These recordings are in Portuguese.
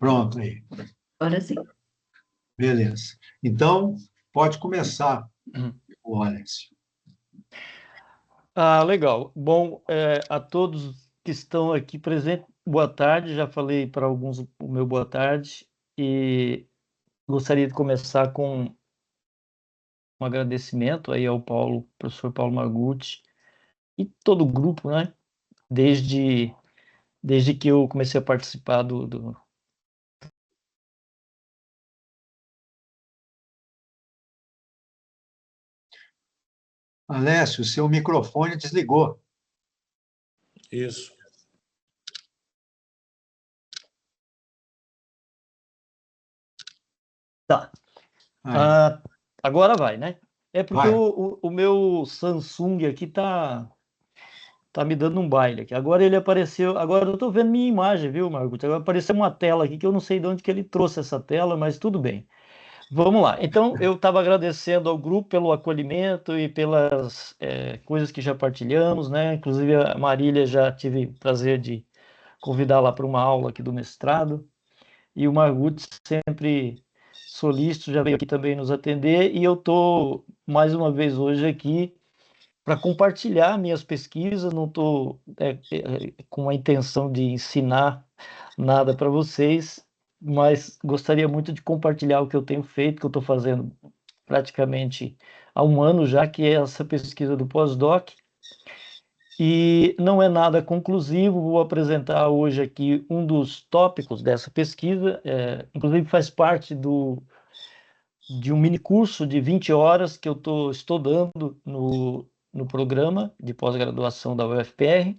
Pronto aí. Agora sim. Beleza. Então, pode começar, Uhum. o Alex. Legal. Bom, a todos que estão aqui presentes, boa tarde. Já falei para alguns o meu boa tarde e gostaria de começar com um agradecimento aí ao Paulo, professor Paulo Margutti e todo o grupo, né? Desde, desde que eu comecei a participar do... Alessio, seu microfone desligou. Isso. Tá. Aí, Agora vai, né? É porque vai. o meu Samsung aqui tá me dando um baile aqui. Agora ele apareceu. Agora eu tô vendo minha imagem, viu, Margot? Agora apareceu uma tela aqui que eu não sei de onde que ele trouxe essa tela, mas tudo bem. Vamos lá. Então, eu estava agradecendo ao grupo pelo acolhimento e pelas coisas que já partilhamos, né? Inclusive a Marília já tive o prazer de convidá-la para uma aula aqui do mestrado. E o Margut sempre solícito, já veio aqui também nos atender. E eu estou mais uma vez hoje aqui para compartilhar minhas pesquisas, não estou com a intenção de ensinar nada para vocês, mas gostaria muito de compartilhar o que eu tenho feito, que eu estou fazendo praticamente há um ano já, que é essa pesquisa do pós-doc, e não é nada conclusivo. Vou apresentar hoje aqui um dos tópicos dessa pesquisa, inclusive faz parte de um mini curso de 20 horas que eu estou dando no programa de pós-graduação da UFPR,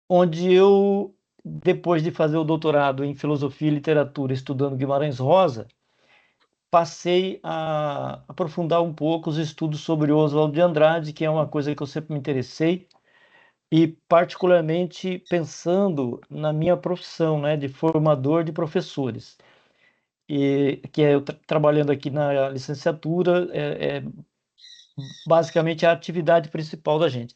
onde eu, depois de fazer o doutorado em Filosofia e Literatura estudando Guimarães Rosa, passei a aprofundar um pouco os estudos sobre Oswald de Andrade, que é uma coisa que eu sempre me interessei, e particularmente pensando na minha profissão, né, de formador de professores. E que é eu trabalhando aqui na licenciatura, basicamente a atividade principal da gente.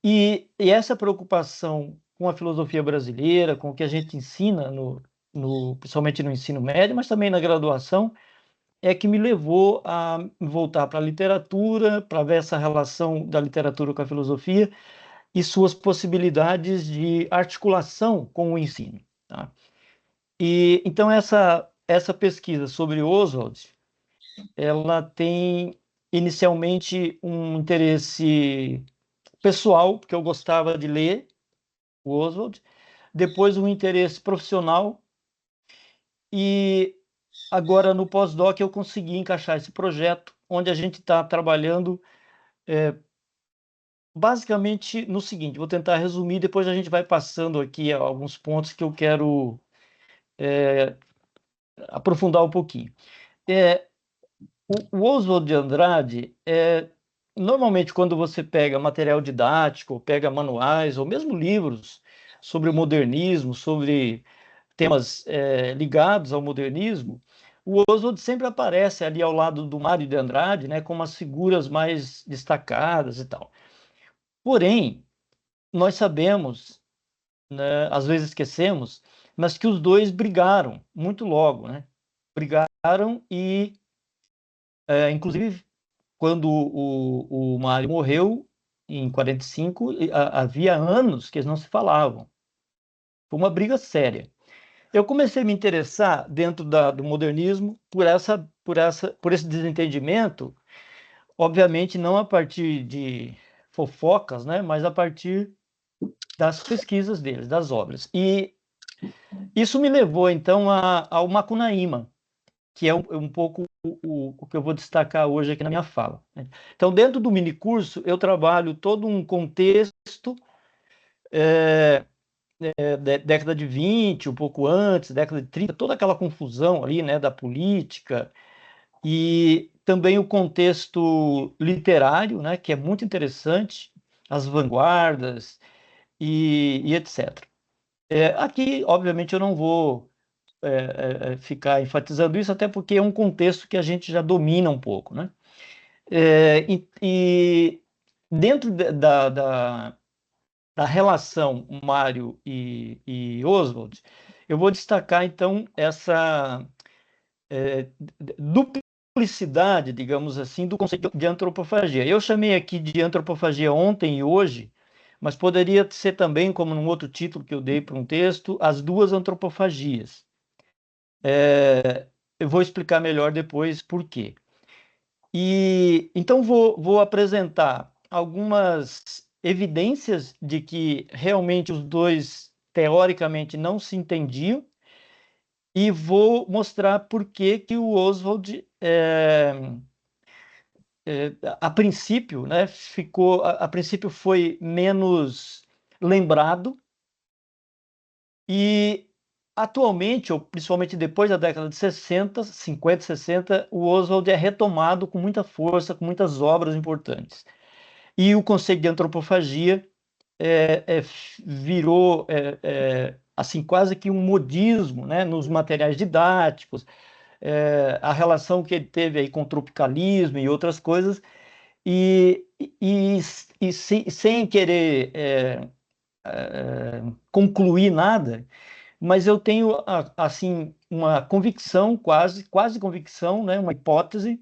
E essa preocupação com a filosofia brasileira, com o que a gente ensina, principalmente no ensino médio, mas também na graduação, é que me levou a voltar para a literatura, para ver essa relação da literatura com a filosofia e suas possibilidades de articulação com o ensino. Tá? E então essa pesquisa sobre Oswald, ela tem inicialmente um interesse pessoal, porque eu gostava de ler o Oswald, depois um interesse profissional, e agora no pós-doc eu consegui encaixar esse projeto, onde a gente está trabalhando basicamente no seguinte. Vou tentar resumir, depois a gente vai passando aqui alguns pontos que eu quero aprofundar um pouquinho. É, o Oswald de Andrade, normalmente quando você pega material didático, pega manuais ou mesmo livros sobre o modernismo, sobre temas ligados ao modernismo, o Oswald sempre aparece ali ao lado do Mário de Andrade, né, como as figuras mais destacadas e tal. Porém, nós sabemos, né, às vezes esquecemos, mas que os dois brigaram muito logo, né? Brigaram e, inclusive, quando o Mário morreu, em 45, havia anos que eles não se falavam. Foi uma briga séria. Eu comecei a me interessar dentro do modernismo por esse desentendimento, obviamente não a partir de fofocas, né, mas a partir das pesquisas deles, das obras. E isso me levou então ao Macunaíma, que é um pouco o que eu vou destacar hoje aqui na minha fala, né? Então, dentro do minicurso, eu trabalho todo um contexto, década de 20, um pouco antes, década de 30, toda aquela confusão ali, né, da política, e também o contexto literário, né, que é muito interessante, as vanguardas e etc. Aqui, obviamente, eu não vou ficar enfatizando isso, até porque é um contexto que a gente já domina um pouco, né? E dentro da relação Mário e Oswald, eu vou destacar, então, essa duplicidade, digamos assim, do conceito de antropofagia. Eu chamei aqui de antropofagia ontem e hoje, mas poderia ser também, como num outro título que eu dei para um texto, as duas antropofagias. Eu vou explicar melhor depois por quê. E então vou apresentar algumas evidências de que realmente os dois teoricamente não se entendiam e vou mostrar por que que o Oswald a princípio, né, a princípio foi menos lembrado e atualmente, ou principalmente depois da década de 60, 50, 60, o Oswald é retomado com muita força, com muitas obras importantes. E o conceito de antropofagia virou assim quase que um modismo, né, nos materiais didáticos, a relação que ele teve aí com o tropicalismo e outras coisas, e, e, sem querer concluir nada, mas eu tenho assim uma convicção, quase convicção, né, uma hipótese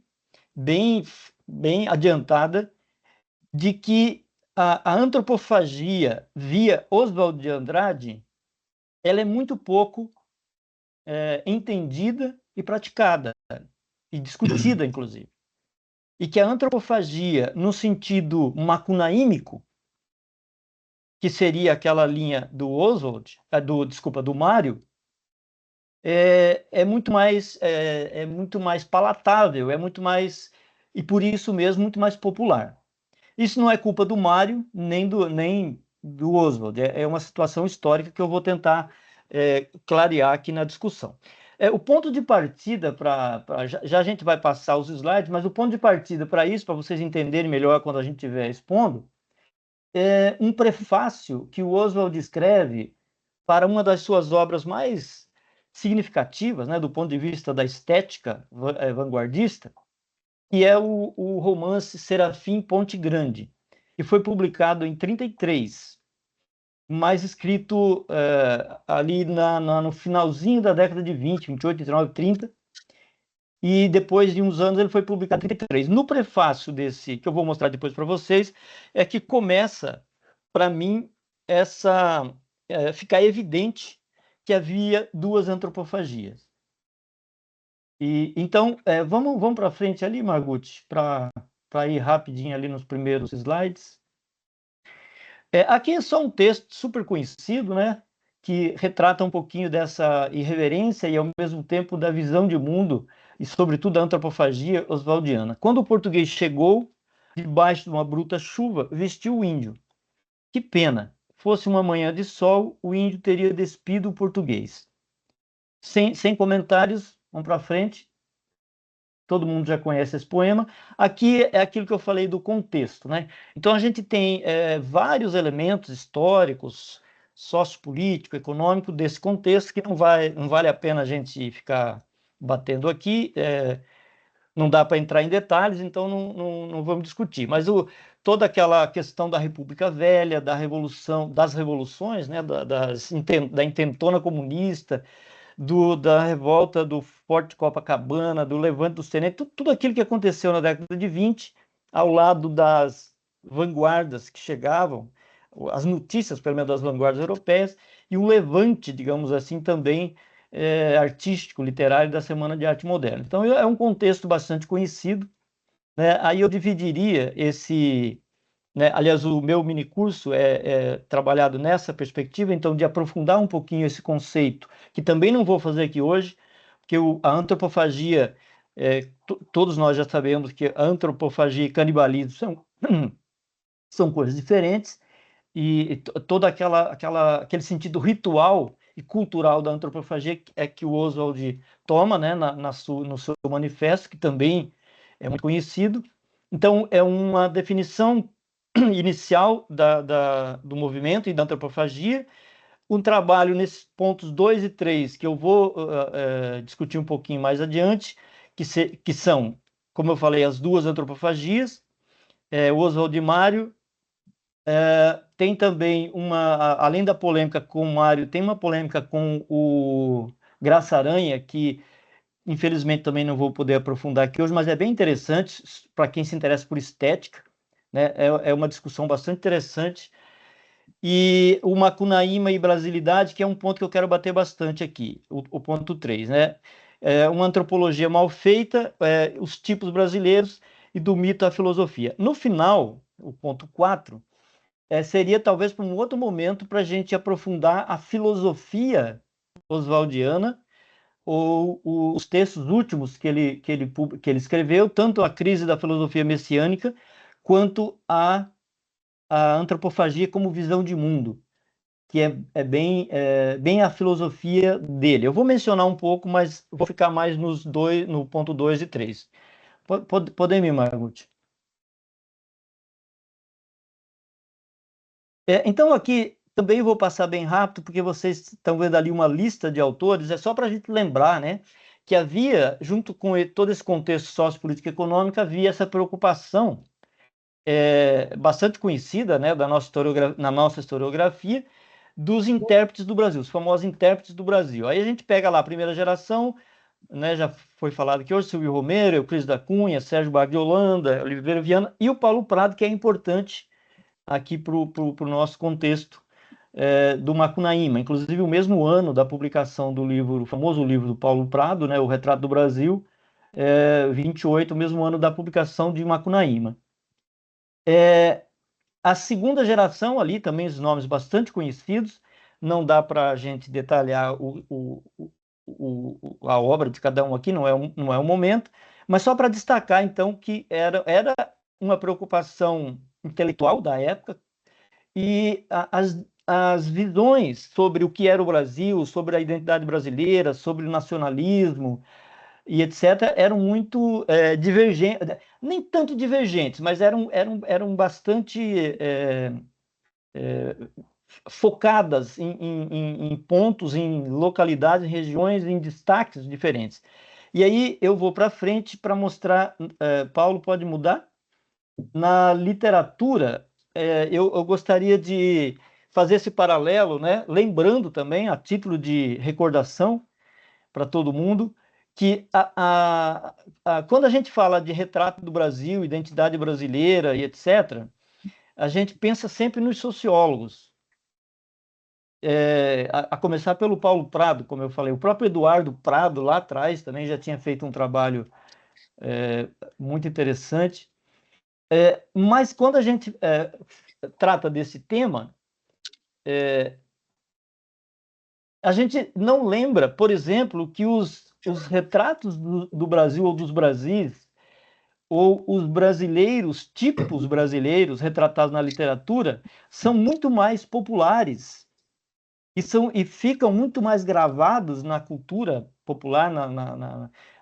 bem, bem adiantada de que a antropofagia via Oswald de Andrade ela é muito pouco entendida e praticada, e discutida, inclusive. E que a antropofagia, no sentido macunaímico, que seria aquela linha do Oswald, desculpa, do Mário, é muito mais palatável, é muito mais, e por isso mesmo, muito mais popular. Isso não é culpa do Mário, nem do Oswald, é uma situação histórica que eu vou tentar clarear aqui na discussão. O ponto de partida já a gente vai passar os slides, mas o ponto de partida para isso, para vocês entenderem melhor quando a gente estiver expondo, é um prefácio que o Oswald escreve para uma das suas obras mais significativas, né, do ponto de vista da estética vanguardista, que é o romance Serafim Ponte Grande, que foi publicado em 33, mas escrito ali no finalzinho da década de 20, 28, 29, 30, e depois de uns anos ele foi publicado em 33. No prefácio desse, que eu vou mostrar depois para vocês, é que começa, para mim, ficar evidente que havia duas antropofagias. E então, vamos para frente ali, Margutti, para ir rapidinho ali nos primeiros slides. Aqui é só um texto super conhecido, né, que retrata um pouquinho dessa irreverência e, ao mesmo tempo, da visão de mundo e, sobretudo, da antropofagia oswaldiana. Quando o português chegou, debaixo de uma bruta chuva, vestiu o índio. Que pena! Fosse uma manhã de sol, o índio teria despido o português. Sem comentários, vamos para frente. Todo mundo já conhece esse poema. Aqui é aquilo que eu falei do contexto, né? Então a gente tem vários elementos históricos, sociopolítico, econômico desse contexto que não vale a pena a gente ficar batendo aqui. Não dá para entrar em detalhes, então não vamos discutir. Mas toda aquela questão da República Velha, da revolução, das revoluções, né? Da intentona comunista, da revolta do Forte de Copacabana, do Levante dos Tenentes, tudo aquilo que aconteceu na década de 20, ao lado das vanguardas que chegavam, as notícias, pelo menos, das vanguardas europeias, e um levante, digamos assim, também artístico, literário, da Semana de Arte Moderna. Então, é um contexto bastante conhecido, né? Aí eu dividiria esse... Né? Aliás, o meu minicurso é trabalhado nessa perspectiva, então, de aprofundar um pouquinho esse conceito, que também não vou fazer aqui hoje, porque a antropofagia, todos nós já sabemos que a antropofagia e canibalismo são coisas diferentes, e todo aquele sentido ritual e cultural da antropofagia é que o Oswald toma, né, no seu manifesto, que também é muito conhecido. Então, é uma definição inicial do movimento e da antropofagia, um trabalho nesses pontos 2 e 3, que eu vou discutir um pouquinho mais adiante, que são, como eu falei, as duas antropofagias. O Oswald e Mário tem também além da polêmica com o Mário, tem uma polêmica com o Graça Aranha, que infelizmente também não vou poder aprofundar aqui hoje, mas é bem interessante para quem se interessa por estética, né? É uma discussão bastante interessante. E o Macunaíma e Brasilidade, que é um ponto que eu quero bater bastante aqui, o ponto 3, né? Uma antropologia mal feita, os tipos brasileiros e do mito à filosofia. No final, o ponto 4, seria talvez para um outro momento para a gente aprofundar a filosofia oswaldiana ou os textos últimos que ele escreveu, tanto a crise da filosofia messiânica quanto a antropofagia como visão de mundo, que bem a filosofia dele. Eu vou mencionar um pouco, mas vou ficar mais no ponto 2 e 3. Podem ir, Margot. Então, aqui também vou passar bem rápido, porque vocês estão vendo ali uma lista de autores, é só para a gente lembrar, né, que havia, junto com todo esse contexto sociopolítico e econômico, havia essa preocupação bastante conhecida, né, na nossa historiografia, dos intérpretes do Brasil, os famosos intérpretes do Brasil. Aí a gente pega lá a primeira geração, né, já foi falado aqui hoje, Silvio Romero, Euclides da Cunha, Sérgio Buarque de Holanda, Oliveira Viana, e o Paulo Prado, que é importante aqui para o nosso contexto do Macunaíma. Inclusive, o mesmo ano da publicação do livro, o famoso livro do Paulo Prado, né, O Retrato do Brasil, 28, o mesmo ano da publicação de Macunaíma. A segunda geração ali, também os nomes bastante conhecidos, não dá para a gente detalhar a obra de cada um aqui, não é um momento, mas só para destacar, então, que era uma preocupação intelectual da época, e as visões sobre o que era o Brasil, sobre a identidade brasileira, sobre o nacionalismo e etc., eram muito divergentes, nem tanto divergentes, mas eram bastante focadas em pontos, em localidades, em regiões, em destaques diferentes. E aí eu vou para frente para mostrar, Paulo, pode mudar? Na literatura, eu gostaria de fazer esse paralelo, né? Lembrando também, a título de recordação para todo mundo, que quando a gente fala de retrato do Brasil, identidade brasileira e etc., a gente pensa sempre nos sociólogos. A começar pelo Paulo Prado, como eu falei, o próprio Eduardo Prado, lá atrás, também já tinha feito um trabalho muito interessante. Mas quando a gente trata desse tema, a gente não lembra, por exemplo, que os retratos do Brasil ou dos Brasis, ou os brasileiros, tipos brasileiros retratados na literatura, são muito mais populares e ficam muito mais gravados na cultura popular,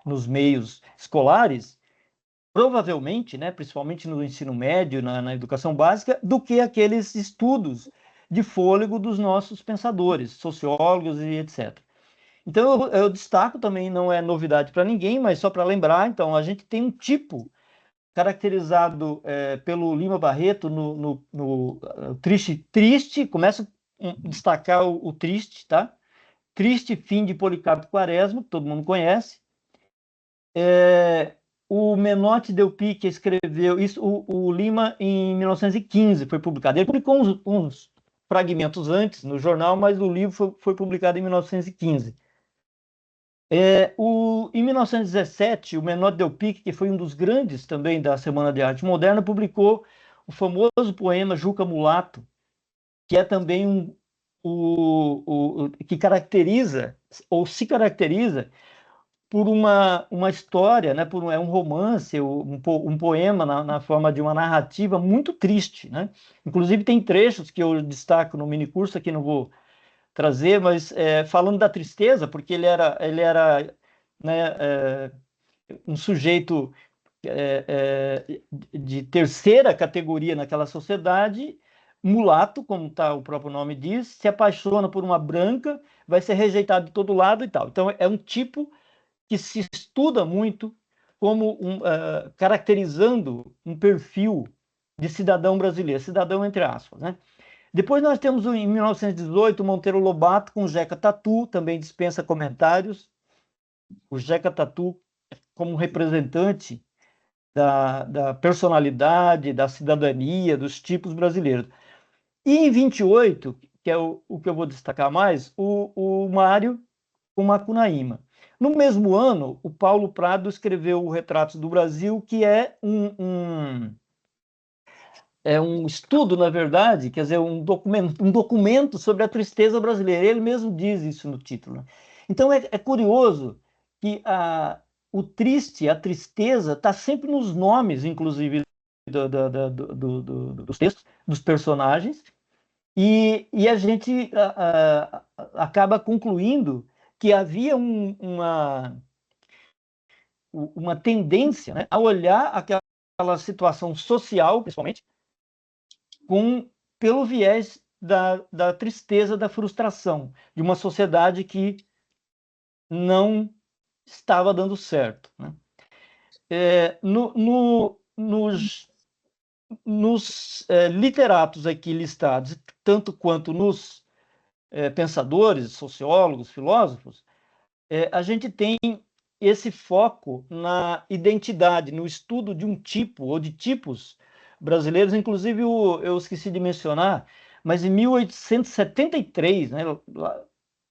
nos meios escolares, provavelmente, né, principalmente no ensino médio, na educação básica, do que aqueles estudos de fôlego dos nossos pensadores, sociólogos e etc. Então, eu destaco também, não é novidade para ninguém, mas só para lembrar, então, a gente tem um tipo caracterizado pelo Lima Barreto no triste, começa a destacar o triste, tá? Triste Fim de Policarpo Quaresma, que todo mundo conhece. O Menotti Del Pique escreveu isso, o Lima, em 1915, foi publicado. Ele publicou uns fragmentos antes no jornal, mas o livro foi publicado em 1915. Em 1917, o Menotti Del Pique, que foi um dos grandes também da Semana de Arte Moderna, publicou o famoso poema Juca Mulato, que é também que caracteriza, ou se caracteriza, por uma história, né, é um romance, um poema na forma de uma narrativa muito triste, né? Inclusive tem trechos que eu destaco no minicurso, aqui não vou trazer, mas falando da tristeza, porque ele era né, um sujeito de terceira categoria naquela sociedade, mulato, como o próprio nome diz, se apaixona por uma branca, vai ser rejeitado de todo lado e tal. Então é um tipo que se estuda muito como caracterizando um perfil de cidadão brasileiro, cidadão entre aspas, né? Depois nós temos, em 1918, o Monteiro Lobato com o Jeca Tatu, também dispensa comentários. O Jeca Tatu como representante da personalidade, da cidadania, dos tipos brasileiros. E em 28, que é o que eu vou destacar mais, o Mário com Macunaíma. No mesmo ano, o Paulo Prado escreveu o Retratos do Brasil, que é um estudo, na verdade, quer dizer, um documento sobre a tristeza brasileira. Ele mesmo diz isso no título, né? Então é curioso que o triste, a tristeza, está sempre nos nomes, inclusive, dos textos, dos personagens, e a gente acaba concluindo que havia uma tendência, né, a olhar aquela situação social, principalmente, pelo viés da tristeza, da frustração, de uma sociedade que não estava dando certo, né? Nos literatos aqui listados, tanto quanto nos pensadores, sociólogos, filósofos, a gente tem esse foco na identidade, no estudo de um tipo ou de tipos brasileiros. Inclusive, eu esqueci de mencionar, mas em 1873, né,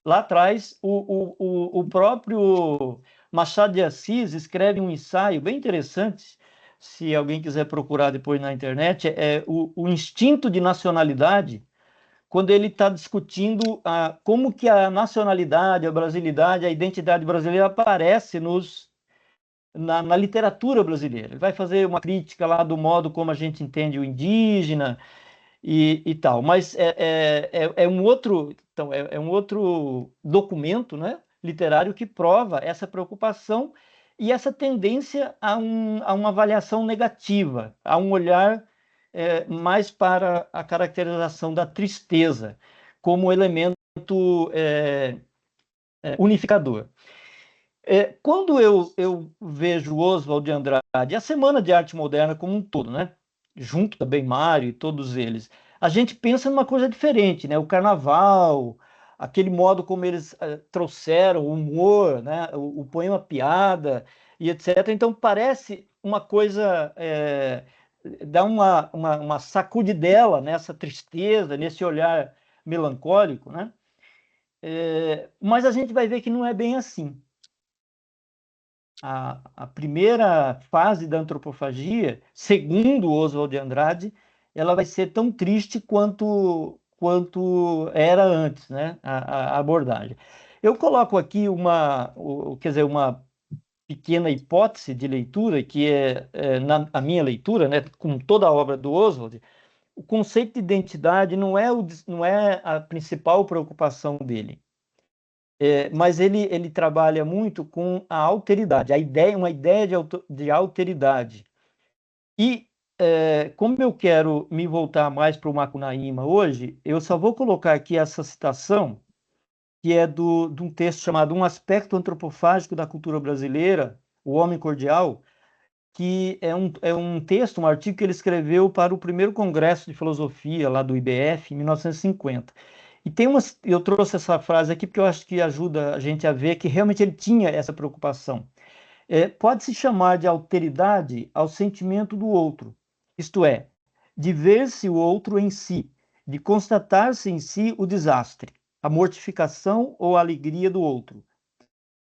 lá atrás, o próprio Machado de Assis escreve um ensaio bem interessante, se alguém quiser procurar depois na internet, é o Instinto de Nacionalidade, quando ele está discutindo como que a nacionalidade, a brasilidade, a identidade brasileira aparece na literatura brasileira. Ele vai fazer uma crítica lá do modo como a gente entende o indígena e tal, mas é um outro documento, né, literário que prova essa preocupação e essa tendência a uma avaliação negativa, a um olhar mais para a caracterização da tristeza como elemento unificador. Quando eu vejo Oswald de Andrade, a Semana de Arte Moderna como um todo, né, junto também Mário e todos eles, a gente pensa numa coisa diferente, né? O carnaval, aquele modo como eles trouxeram o humor, né? O poema piada e etc. Então parece uma coisa, dá uma sacudidela nessa tristeza, nesse olhar melancólico, né? Mas a gente vai ver que não é bem assim. A primeira fase da antropofagia, segundo Oswald de Andrade, ela vai ser tão triste quanto era antes, né? A abordagem. Eu coloco aqui quer dizer, uma pequena hipótese de leitura, que na a minha leitura, né, com toda a obra do Oswald, o conceito de identidade não é a principal preocupação dele. Mas ele trabalha muito com a alteridade, uma ideia de alteridade. E como eu quero me voltar mais para o Macunaíma hoje, eu só vou colocar aqui essa citação, que é de um texto chamado Um Aspecto Antropofágico da Cultura Brasileira, O Homem Cordial, que é um texto, um artigo que ele escreveu para o primeiro Congresso de Filosofia lá do IBF, em 1950. Eu trouxe essa frase aqui porque eu acho que ajuda a gente a ver que realmente ele tinha essa preocupação. Pode-se chamar de alteridade ao sentimento do outro, isto é, de ver-se o outro em si, de constatar-se em si o desastre, a mortificação ou a alegria do outro.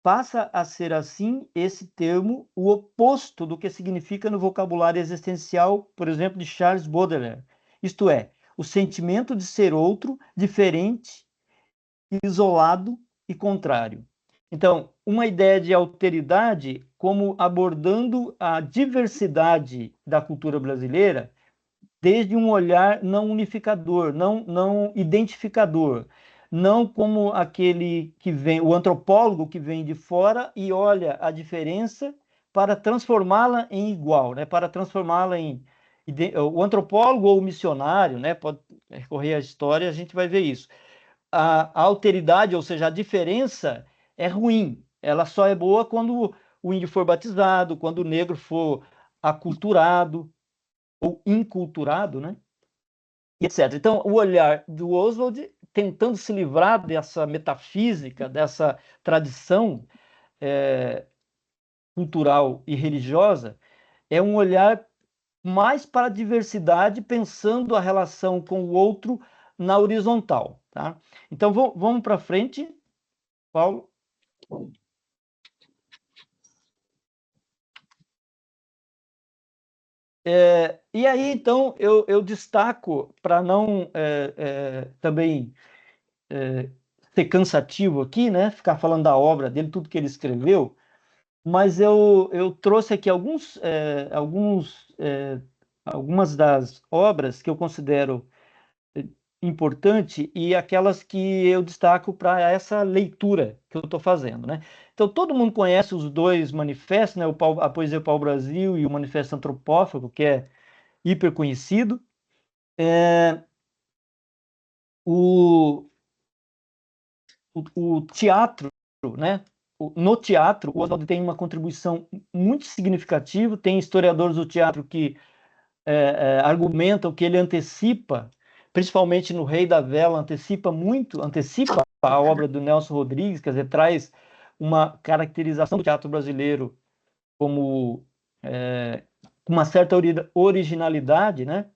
Passa a ser, assim, esse termo o oposto do que significa no vocabulário existencial, por exemplo, de Charles Baudelaire, isto é, o sentimento de ser outro, diferente, isolado e contrário. Então, uma ideia de alteridade como abordando a diversidade da cultura brasileira desde um olhar não unificador, não identificador, não como aquele que vem, o antropólogo que vem de fora e olha a diferença para transformá-la em igual, né? Para transformá-la em o antropólogo ou o missionário, né? Pode recorrer à história, a gente vai ver isso. A alteridade, ou seja, a diferença é ruim. Ela só é boa quando o índio for batizado, quando o negro for aculturado ou inculturado, né? e etc. Então, o olhar do Oswald tentando se livrar dessa metafísica, dessa tradição cultural e religiosa, é um olhar mais para a diversidade, pensando a relação com o outro na horizontal, tá? Então, vamos para frente, Paulo. E aí, então, eu destaco, para não também ser cansativo aqui, né? Ficar falando da obra dele, tudo que ele escreveu, mas eu trouxe aqui algumas das obras que eu considero importante e aquelas que eu destaco para essa leitura que eu estou fazendo, né? Então, todo mundo conhece os dois manifestos, né? A Poesia para o Brasil e o Manifesto Antropófago, que é hiper conhecido. O, o teatro, né? No teatro, o Oswald tem uma contribuição muito significativa. Tem historiadores do teatro que argumentam que ele antecipa, principalmente no Rei da Vela, antecipa a obra do Nelson Rodrigues, quer dizer, traz uma caracterização do teatro brasileiro como com uma certa originalidade, né?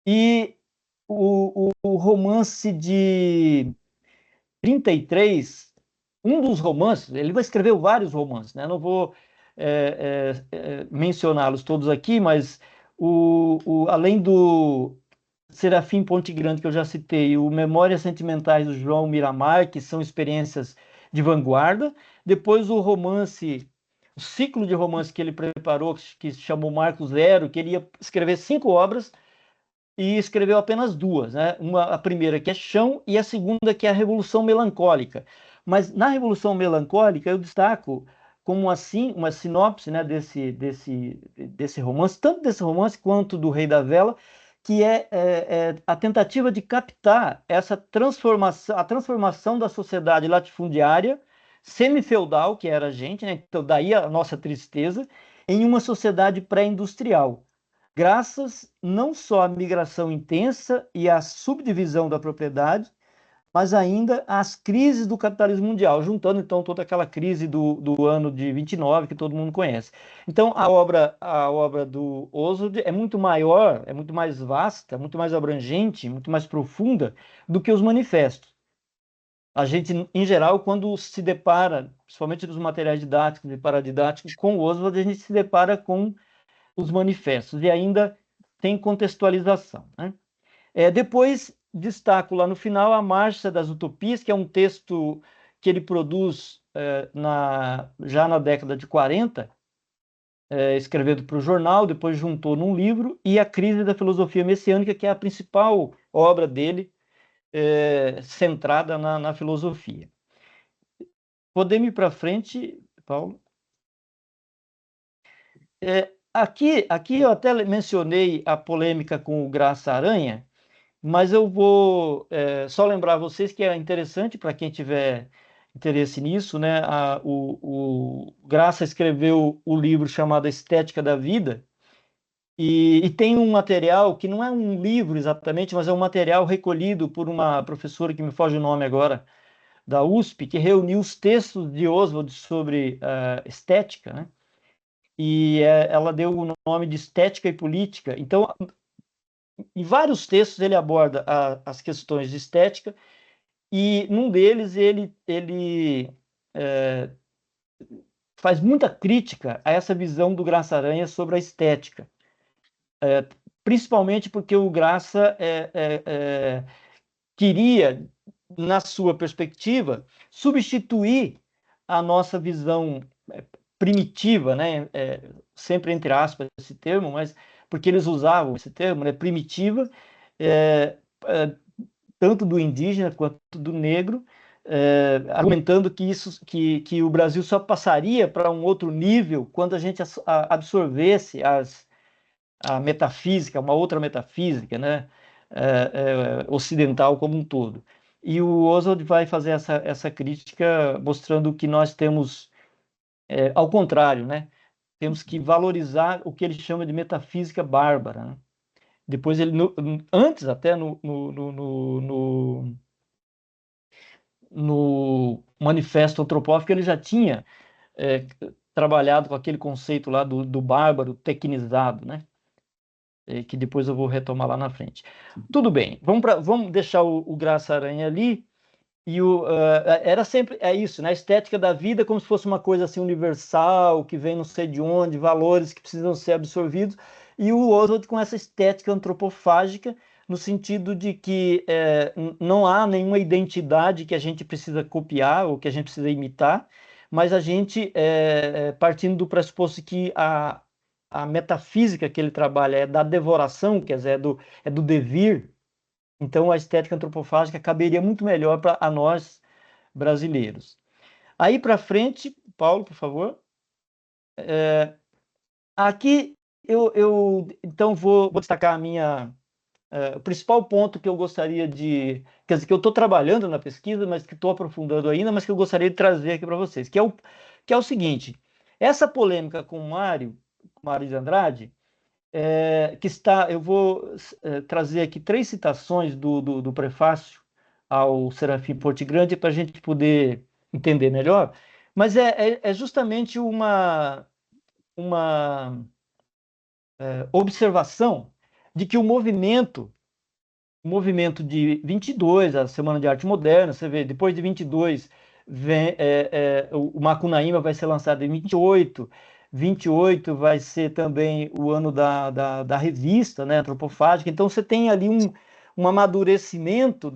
E o romance de 33, um dos romances, ele escreveu vários romances, né? Não vou mencioná-los todos aqui, mas além do Serafim Ponte Grande, que eu já citei, o Memórias Sentimentais do João Miramar, que são experiências de vanguarda, depois o ciclo de romance que ele preparou, que se chamou Marco Zero, que ele ia escrever 5 obras, e escreveu apenas 2, né? A primeira que é Chão e a segunda que é a Revolução Melancólica. Mas na Revolução Melancólica eu destaco como assim uma sinopse, né, desse romance, tanto desse romance quanto do Rei da Vela, que é a tentativa de captar essa transformação, a transformação da sociedade latifundiária, semi-feudal, que era a gente, né? Então daí a nossa tristeza, em uma sociedade pré-industrial, graças não só à migração intensa e à subdivisão da propriedade, mas ainda às crises do capitalismo mundial, juntando então toda aquela crise do ano de 29 que todo mundo conhece. Então a obra do Oswald é muito maior, é muito mais vasta, muito mais abrangente, muito mais profunda do que os manifestos. A gente, em geral, quando se depara, principalmente nos materiais didáticos e paradidáticos, com o Oswald, a gente se depara com os manifestos e ainda tem contextualização, né? Depois destaco lá no final a Marcha das Utopias, que é um texto que ele produz já na década de 40, escrevendo para o jornal, depois juntou num livro, e A Crise da Filosofia Messiânica, que é a principal obra dele, centrada na filosofia. Podemos ir para frente, Paulo? Aqui eu até mencionei a polêmica com o Graça Aranha, mas eu vou só lembrar vocês que é interessante para quem tiver interesse nisso, né? O Graça escreveu o livro chamado Estética da Vida, e tem um material que não é um livro exatamente, mas é um material recolhido por uma professora que me foge o nome agora, da USP, que reuniu os textos de Oswald sobre estética, né? E ela deu o nome de Estética e Política. Então, em vários textos ele aborda as questões de estética, e num deles ele faz muita crítica a essa visão do Graça Aranha sobre a estética, principalmente porque o Graça queria, na sua perspectiva, substituir a nossa visão primitiva, né? Sempre entre aspas esse termo, mas porque eles usavam esse termo, né? Primitiva, é, é, tanto do indígena quanto do negro, argumentando que o Brasil só passaria para um outro nível quando a gente absorvesse a metafísica, uma outra metafísica, né? Ocidental como um todo. E o Oswald vai fazer essa crítica, mostrando que nós temos, ao contrário, né? Temos que valorizar o que ele chama de metafísica bárbara, né? Depois ele, antes até no Manifesto Antropófago, ele já tinha trabalhado com aquele conceito lá do bárbaro tecnizado, né? Que depois eu vou retomar lá na frente. Tudo bem, vamos deixar o Graça Aranha ali. E era sempre isso, né? A estética da vida como se fosse uma coisa assim universal, que vem não sei de onde, valores que precisam ser absorvidos. E o Oswald com essa estética antropofágica, no sentido de que não há nenhuma identidade que a gente precisa copiar ou que a gente precisa imitar, mas a gente, partindo do pressuposto que a metafísica que ele trabalha é da devoração, quer dizer, é do devir. Então, a estética antropofágica caberia muito melhor a nós brasileiros. Aí para frente, Paulo, por favor. Aqui eu então vou destacar o principal ponto que eu gostaria de... Quer dizer, que eu estou trabalhando na pesquisa, mas que estou aprofundando ainda, mas que eu gostaria de trazer aqui para vocês, que é o seguinte. Essa polêmica com o Mário de Andrade... eu vou trazer aqui 3 citações do prefácio ao Serafim Portigrande para a gente poder entender melhor, mas é justamente uma observação de que o movimento de 22, a Semana de Arte Moderna, você vê, depois de 22, o Macunaíma vai ser lançado em 28, 28 vai ser também o ano da revista, né, antropofágica. Então você tem ali um amadurecimento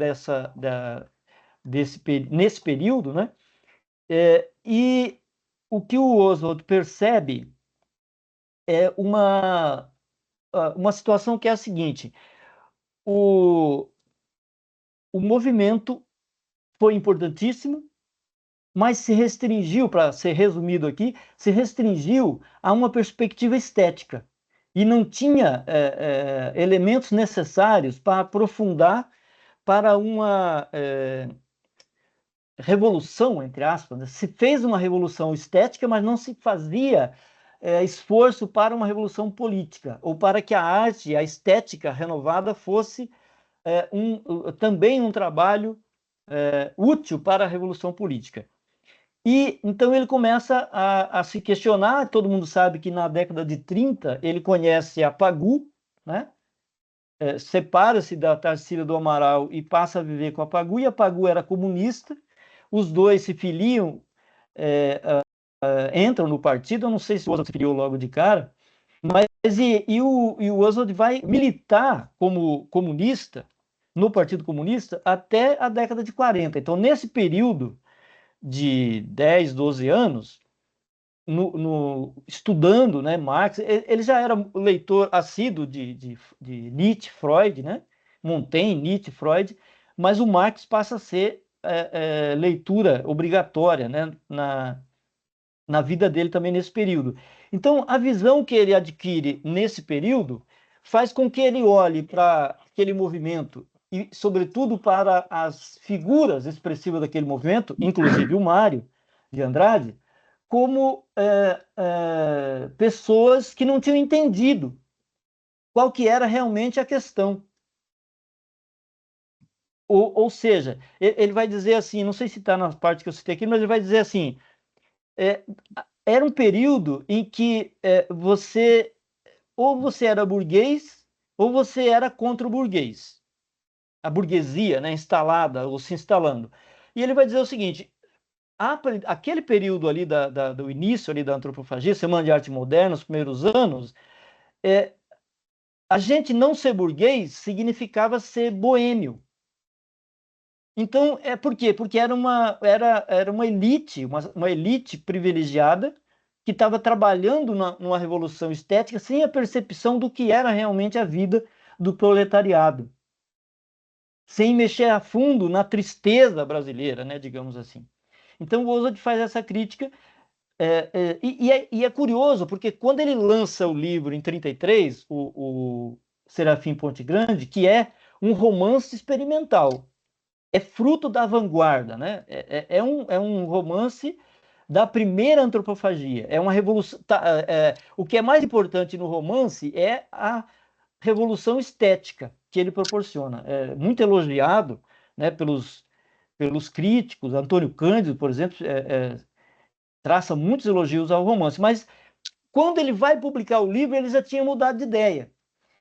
nesse período, né? E o que o Oswald percebe é uma situação que é a seguinte: o movimento foi importantíssimo, mas se restringiu, para ser resumido aqui, se restringiu a uma perspectiva estética e não tinha elementos necessários para aprofundar para uma revolução, entre aspas, né? Se fez uma revolução estética, mas não se fazia esforço para uma revolução política, ou para que a arte, a estética renovada fosse também um trabalho útil para a revolução política. E então ele começa a se questionar. Todo mundo sabe que na década de 30 ele conhece a Pagu, né? Separa-se da Tarsila do Amaral e passa a viver com a Pagu, e a Pagu era comunista. Os dois se filiam, entram no partido. Eu não sei se o Oswald se filiou logo de cara, mas o Oswald vai militar como comunista no Partido Comunista até a década de 40. Então, nesse período de 10, 12 anos, estudando, né, Marx, ele já era leitor assíduo de Nietzsche, Freud, né? Montaigne, Nietzsche, Freud, mas o Marx passa a ser leitura obrigatória, né, na vida dele também nesse período. Então, a visão que ele adquire nesse período faz com que ele olhe para aquele movimento e, sobretudo, para as figuras expressivas daquele movimento, inclusive o Mário de Andrade, como pessoas que não tinham entendido qual que era realmente a questão. Ou seja, ele vai dizer assim, não sei se está na parte que eu citei aqui, mas ele vai dizer assim, era um período em que ou você era burguês ou você era contra o burguês. A burguesia, né, instalada ou se instalando. E ele vai dizer o seguinte: aquele período ali do início ali da antropofagia, Semana de Arte Moderna, os primeiros anos, a gente não ser burguês significava ser boêmio. Então, por quê? Porque era uma elite, uma elite privilegiada que estava trabalhando numa revolução estética sem a percepção do que era realmente a vida do proletariado, sem mexer a fundo na tristeza brasileira, né, digamos assim. Então, o Oswald faz essa crítica, e é curioso, porque quando ele lança o livro em 33, o Serafim Ponte Grande, que é um romance experimental, é fruto da vanguarda, né? É um romance da primeira antropofagia. É uma revolução. O que é mais importante no romance é a revolução estética que ele proporciona. É muito elogiado, né, pelos críticos. Antônio Cândido, por exemplo, traça muitos elogios ao romance, mas quando ele vai publicar o livro, ele já tinha mudado de ideia.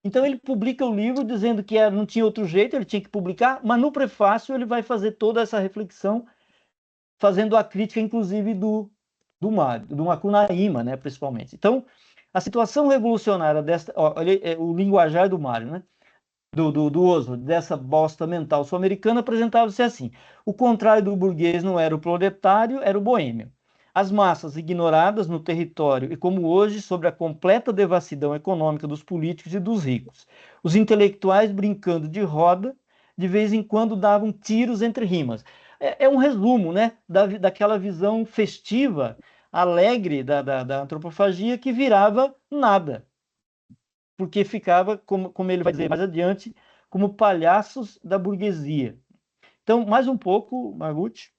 Então ele publica o livro dizendo que não tinha outro jeito, ele tinha que publicar, mas no prefácio ele vai fazer toda essa reflexão, fazendo a crítica, inclusive, do Macunaíma, né, principalmente. Então, a situação revolucionária o linguajar do Mário, né, do Oswald, dessa bosta mental sul-americana, apresentava-se assim: o contrário do burguês não era o proletário, era o boêmio. As massas ignoradas no território e, como hoje, sobre a completa devassidão econômica dos políticos e dos ricos. Os intelectuais brincando de roda, de vez em quando davam tiros entre rimas. É um resumo, né, daquela visão festiva, alegre da antropofagia, que virava nada, porque ficava, como ele vai dizer mais adiante, como palhaços da burguesia. Então, mais um pouco, Margucci.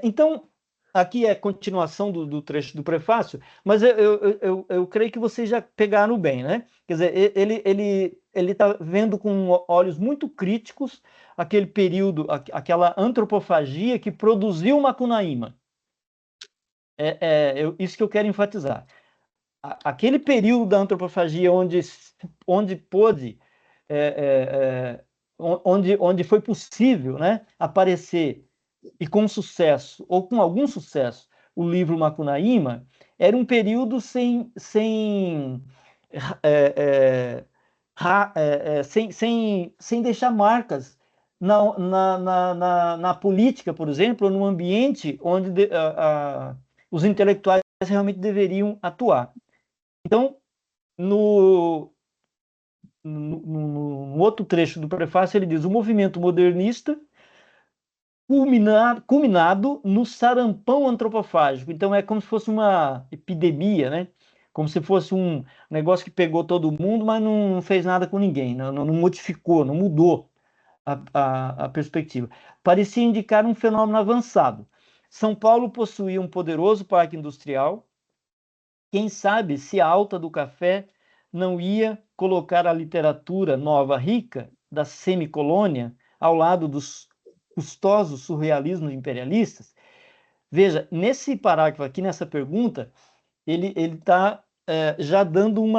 Então, aqui é a continuação do trecho do prefácio, mas eu creio que vocês já pegaram bem, né? Quer dizer, ele está vendo com olhos muito críticos aquele período, aquela antropofagia que produziu o Macunaíma. Isso que eu quero enfatizar. Aquele período da antropofagia onde pôde, onde foi possível, né, aparecer, e com sucesso, ou com algum sucesso, o livro Macunaíma, era um período sem deixar marcas na política, por exemplo, num ambiente onde os intelectuais realmente deveriam atuar. Então, no outro trecho do prefácio, ele diz: o movimento modernista culminado no sarampão antropofágico. Então, é como se fosse uma epidemia, né? Como se fosse um negócio que pegou todo mundo, mas não fez nada com ninguém, não modificou, não mudou a perspectiva. Parecia indicar um fenômeno avançado. São Paulo possuía um poderoso parque industrial. Quem sabe se a alta do café não ia colocar a literatura nova rica da semicolônia ao lado dos custosos surrealismos imperialistas? Veja, nesse parágrafo aqui, nessa pergunta, ele está já dando um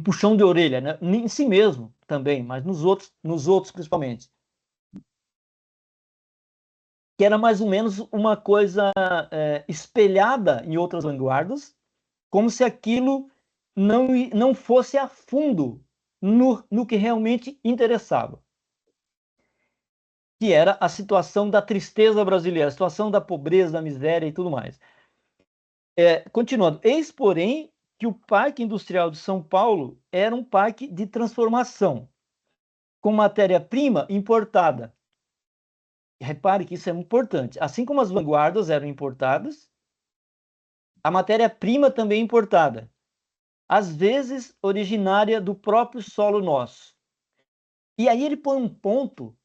puxão de orelha, né? Em si mesmo também, mas nos outros principalmente. Que era mais ou menos uma coisa espelhada em outras vanguardas, como se aquilo não fosse a fundo no que realmente interessava, que era a situação da tristeza brasileira, a situação da pobreza, da miséria e tudo mais. Continuando, eis, porém, que o Parque Industrial de São Paulo era um parque de transformação, com matéria-prima importada. Repare que isso é importante. Assim como as vanguardas eram importadas, a matéria-prima também é importada, às vezes originária do próprio solo nosso. E aí ele põe um ponto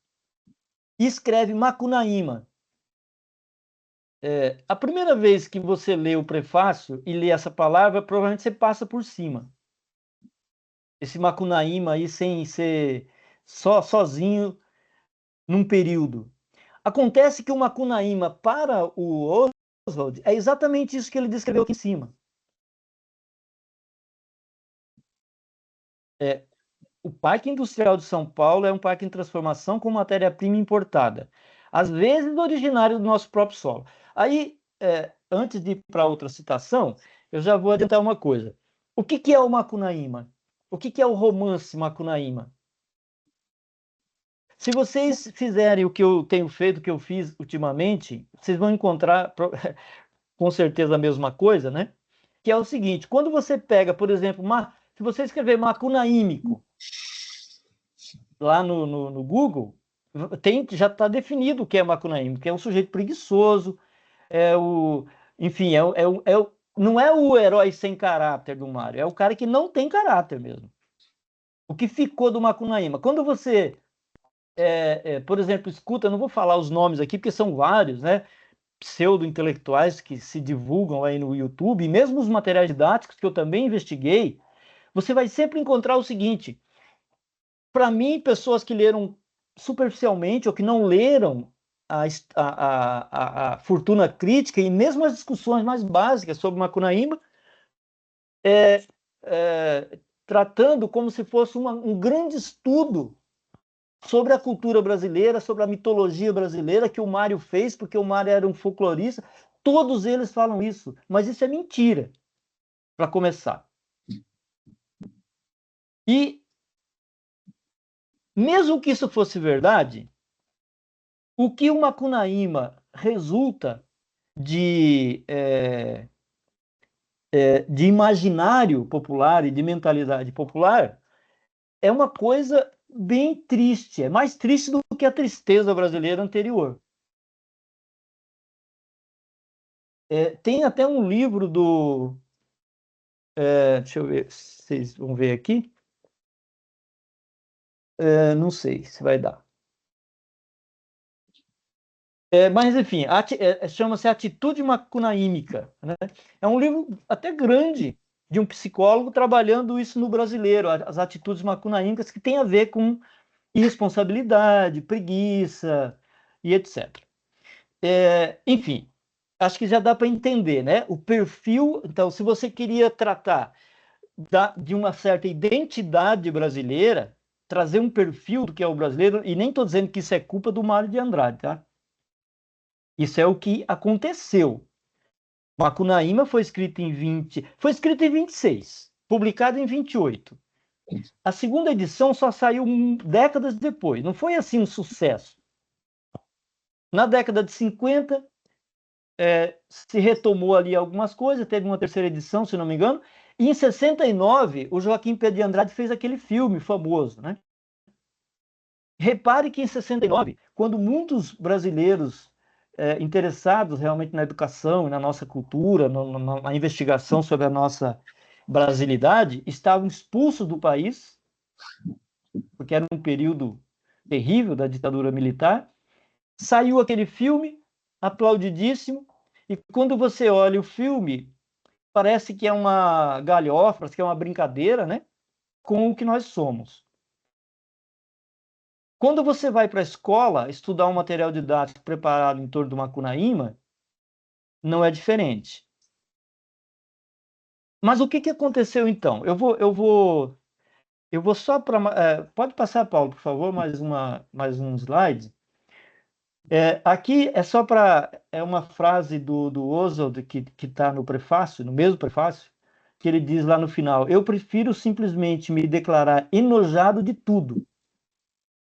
e escreve Macunaíma. A primeira vez que você lê o prefácio e lê essa palavra, provavelmente você passa por cima. Esse Macunaíma aí sem ser sozinho num período. Acontece que o Macunaíma para o Oswald é exatamente isso que ele descreveu aqui em cima. O Parque Industrial de São Paulo é um parque em transformação com matéria-prima importada, às vezes originário do nosso próprio solo. Aí, antes de ir para outra citação, eu já vou adiantar uma coisa. O que é o Macunaíma? O que é o romance Macunaíma? Se vocês fizerem o que eu tenho feito, o que eu fiz ultimamente, vocês vão encontrar com certeza a mesma coisa, né? Que é o seguinte: quando você pega, por exemplo, se você escrever macunaímico lá no Google, já está definido o que é macunaímico, que é um sujeito preguiçoso, enfim, não é o herói sem caráter do Mário, é o cara que não tem caráter mesmo. O que ficou do Macunaíma? Quando você, por exemplo, escuta, não vou falar os nomes aqui porque são vários, né? pseudo-intelectuais que se divulgam aí no YouTube, e mesmo os materiais didáticos que eu também investiguei, você vai sempre encontrar o seguinte: para mim, pessoas que leram superficialmente ou que não leram a Fortuna Crítica e mesmo as discussões mais básicas sobre Macunaíma, tratando como se fosse um grande estudo sobre a cultura brasileira, sobre a mitologia brasileira que o Mário fez, porque o Mário era um folclorista. Todos eles falam isso, mas isso é mentira, para começar. E mesmo que isso fosse verdade, o que o Macunaíma resulta de imaginário popular e de mentalidade popular é uma coisa bem triste, é mais triste do que a tristeza brasileira anterior. Tem até um livro do... deixa eu ver, vocês vão ver aqui. Não sei se vai dar. Mas, enfim, chama-se Atitude Macunaímica, né? É um livro até grande de um psicólogo trabalhando isso no brasileiro, as atitudes macunaímicas que tem a ver com irresponsabilidade, preguiça e etc. Enfim, acho que já dá para entender, né? O perfil. Então, se você queria tratar de uma certa identidade brasileira, trazer um perfil do que é o brasileiro, e nem estou dizendo que isso é culpa do Mário de Andrade, tá? Isso é o que aconteceu. Macunaíma foi escrito em 26, publicado em 28. A segunda edição só saiu décadas depois, não foi assim um sucesso. Na década de 50, se retomou ali algumas coisas, teve uma terceira edição, se não me engano, e em 69, o Joaquim Pedro de Andrade fez aquele filme famoso, né? Repare que em 69, quando muitos brasileiros interessados realmente na educação e na nossa cultura, na investigação sobre a nossa brasilidade, estavam expulsos do país, porque era um período terrível da ditadura militar. Saiu aquele filme, aplaudidíssimo, e quando você olha o filme, parece que é uma galhofa, parece que é uma brincadeira, né, com o que nós somos. Quando você vai para a escola estudar um material didático preparado em torno do Macunaíma, não é diferente. Mas o que aconteceu então? Eu vou só para... pode passar, Paulo, por favor, mais um slide. Aqui é só para... É uma frase do Oswald que está no prefácio, no mesmo prefácio, que ele diz lá no final: eu prefiro simplesmente me declarar enojado de tudo.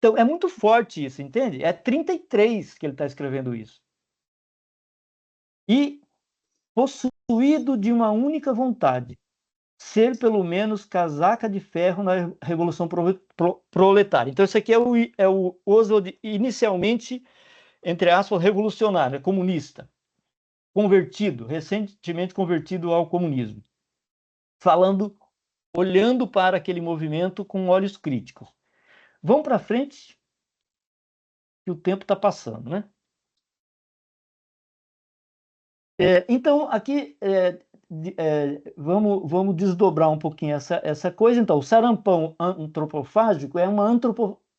Então, é muito forte isso, entende? É 33 que ele está escrevendo isso. E possuído de uma única vontade, ser pelo menos casaca de ferro na Revolução Proletária. Então, isso aqui é o Oswald inicialmente, entre aspas, revolucionário, comunista, convertido, recentemente convertido ao comunismo, falando, olhando para aquele movimento com olhos críticos. Vamos para frente, que o tempo está passando, né? Então, aqui vamos desdobrar um pouquinho essa coisa. Então, o sarampão antropofágico é uma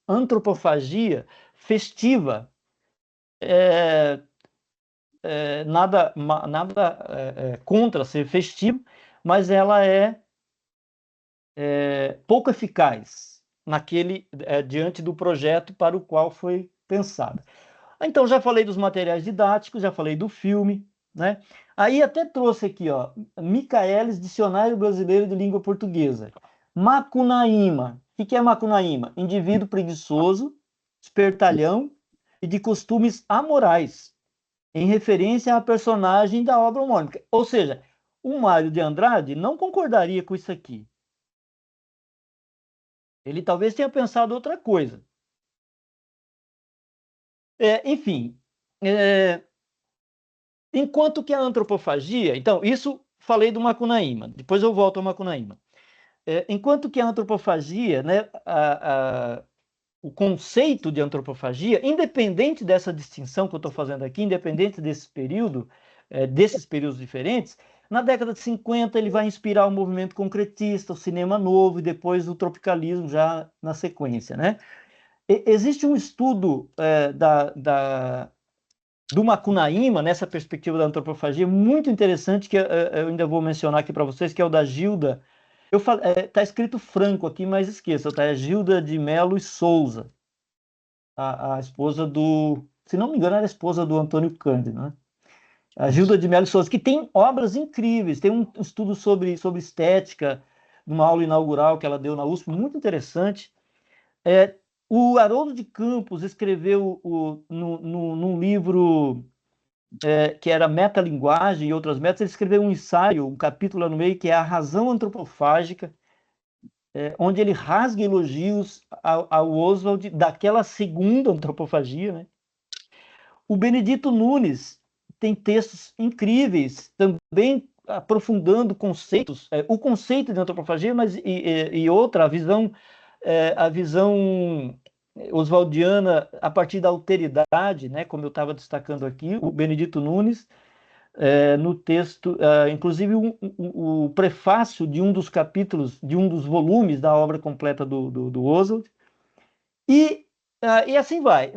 antropofagia festiva, nada contra ser festivo, mas ela é pouco eficaz diante do projeto para o qual foi pensada. Então, já falei dos materiais didáticos, já falei do filme, né? Aí até trouxe aqui, ó, Michaelis, Dicionário Brasileiro de Língua Portuguesa. Macunaíma. O que é Macunaíma? Indivíduo preguiçoso, espertalhão e de costumes amorais, em referência à personagem da obra homônima. Ou seja, o Mário de Andrade não concordaria com isso aqui. Ele talvez tenha pensado outra coisa. Enfim, enquanto que a antropofagia... Então, isso falei do Macunaíma, depois eu volto ao Macunaíma. Enquanto que a antropofagia, né, o conceito de antropofagia, independente dessa distinção que eu estou fazendo aqui, independente desse período, desses períodos diferentes, na década de 50 ele vai inspirar o movimento concretista, o cinema novo e depois o tropicalismo já na sequência, né? Existe um estudo do Macunaíma, nessa perspectiva da antropofagia, muito interessante, que eu ainda vou mencionar aqui para vocês, que é o da Gilda. Está escrito Franco aqui, mas esqueça, tá? É Gilda de Melo e Souza, a esposa do... Se não me engano, era a esposa do Antônio Cândido, né? A Gilda de Melo e Souza, que tem obras incríveis, tem um estudo sobre estética, numa aula inaugural que ela deu na USP, muito interessante. O Haroldo de Campos escreveu num livro que era Metalinguagem e Outras Metas, ele escreveu um ensaio, um capítulo lá no meio, que é A Razão Antropofágica, onde ele rasga elogios ao Oswald daquela segunda antropofagia, né? O Benedito Nunes tem textos incríveis, também aprofundando conceitos, o conceito de antropofagia, mas e outra, a visão oswaldiana a partir da alteridade, né, como eu estava destacando aqui, o Benedito Nunes, no texto, inclusive o prefácio de um dos capítulos, de um dos volumes da obra completa do Oswald, e assim vai.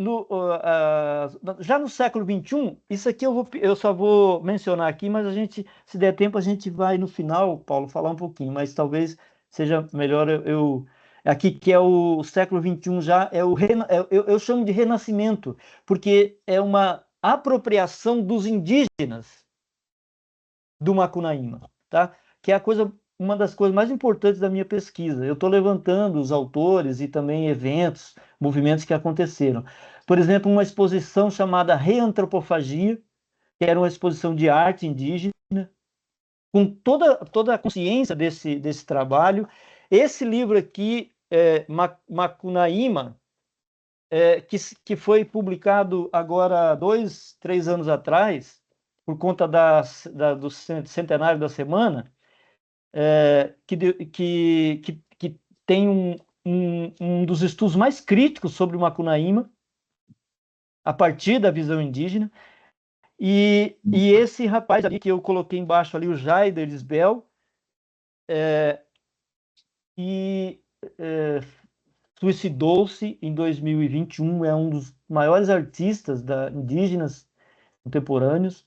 Já no século XXI, isso aqui eu só vou mencionar aqui, mas a gente, se der tempo, a gente vai no final, Paulo, falar um pouquinho, mas talvez seja melhor aqui, que é o século XXI, já eu chamo de renascimento, porque é uma apropriação dos indígenas do Macunaíma, tá? Que é uma das coisas mais importantes da minha pesquisa. Eu estou levantando os autores e também eventos, movimentos que aconteceram. Por exemplo, uma exposição chamada Reantropofagia, que era uma exposição de arte indígena, com toda a consciência desse trabalho. Esse livro aqui, Macunaíma, que foi publicado agora 2, 3 anos atrás, por conta do centenário da semana, que tem um dos estudos mais críticos sobre o Macunaíma, a partir da visão indígena, e esse rapaz ali que eu coloquei embaixo ali, o Jaider Isbel, suicidou-se em 2021, é um dos maiores artistas indígenas contemporâneos,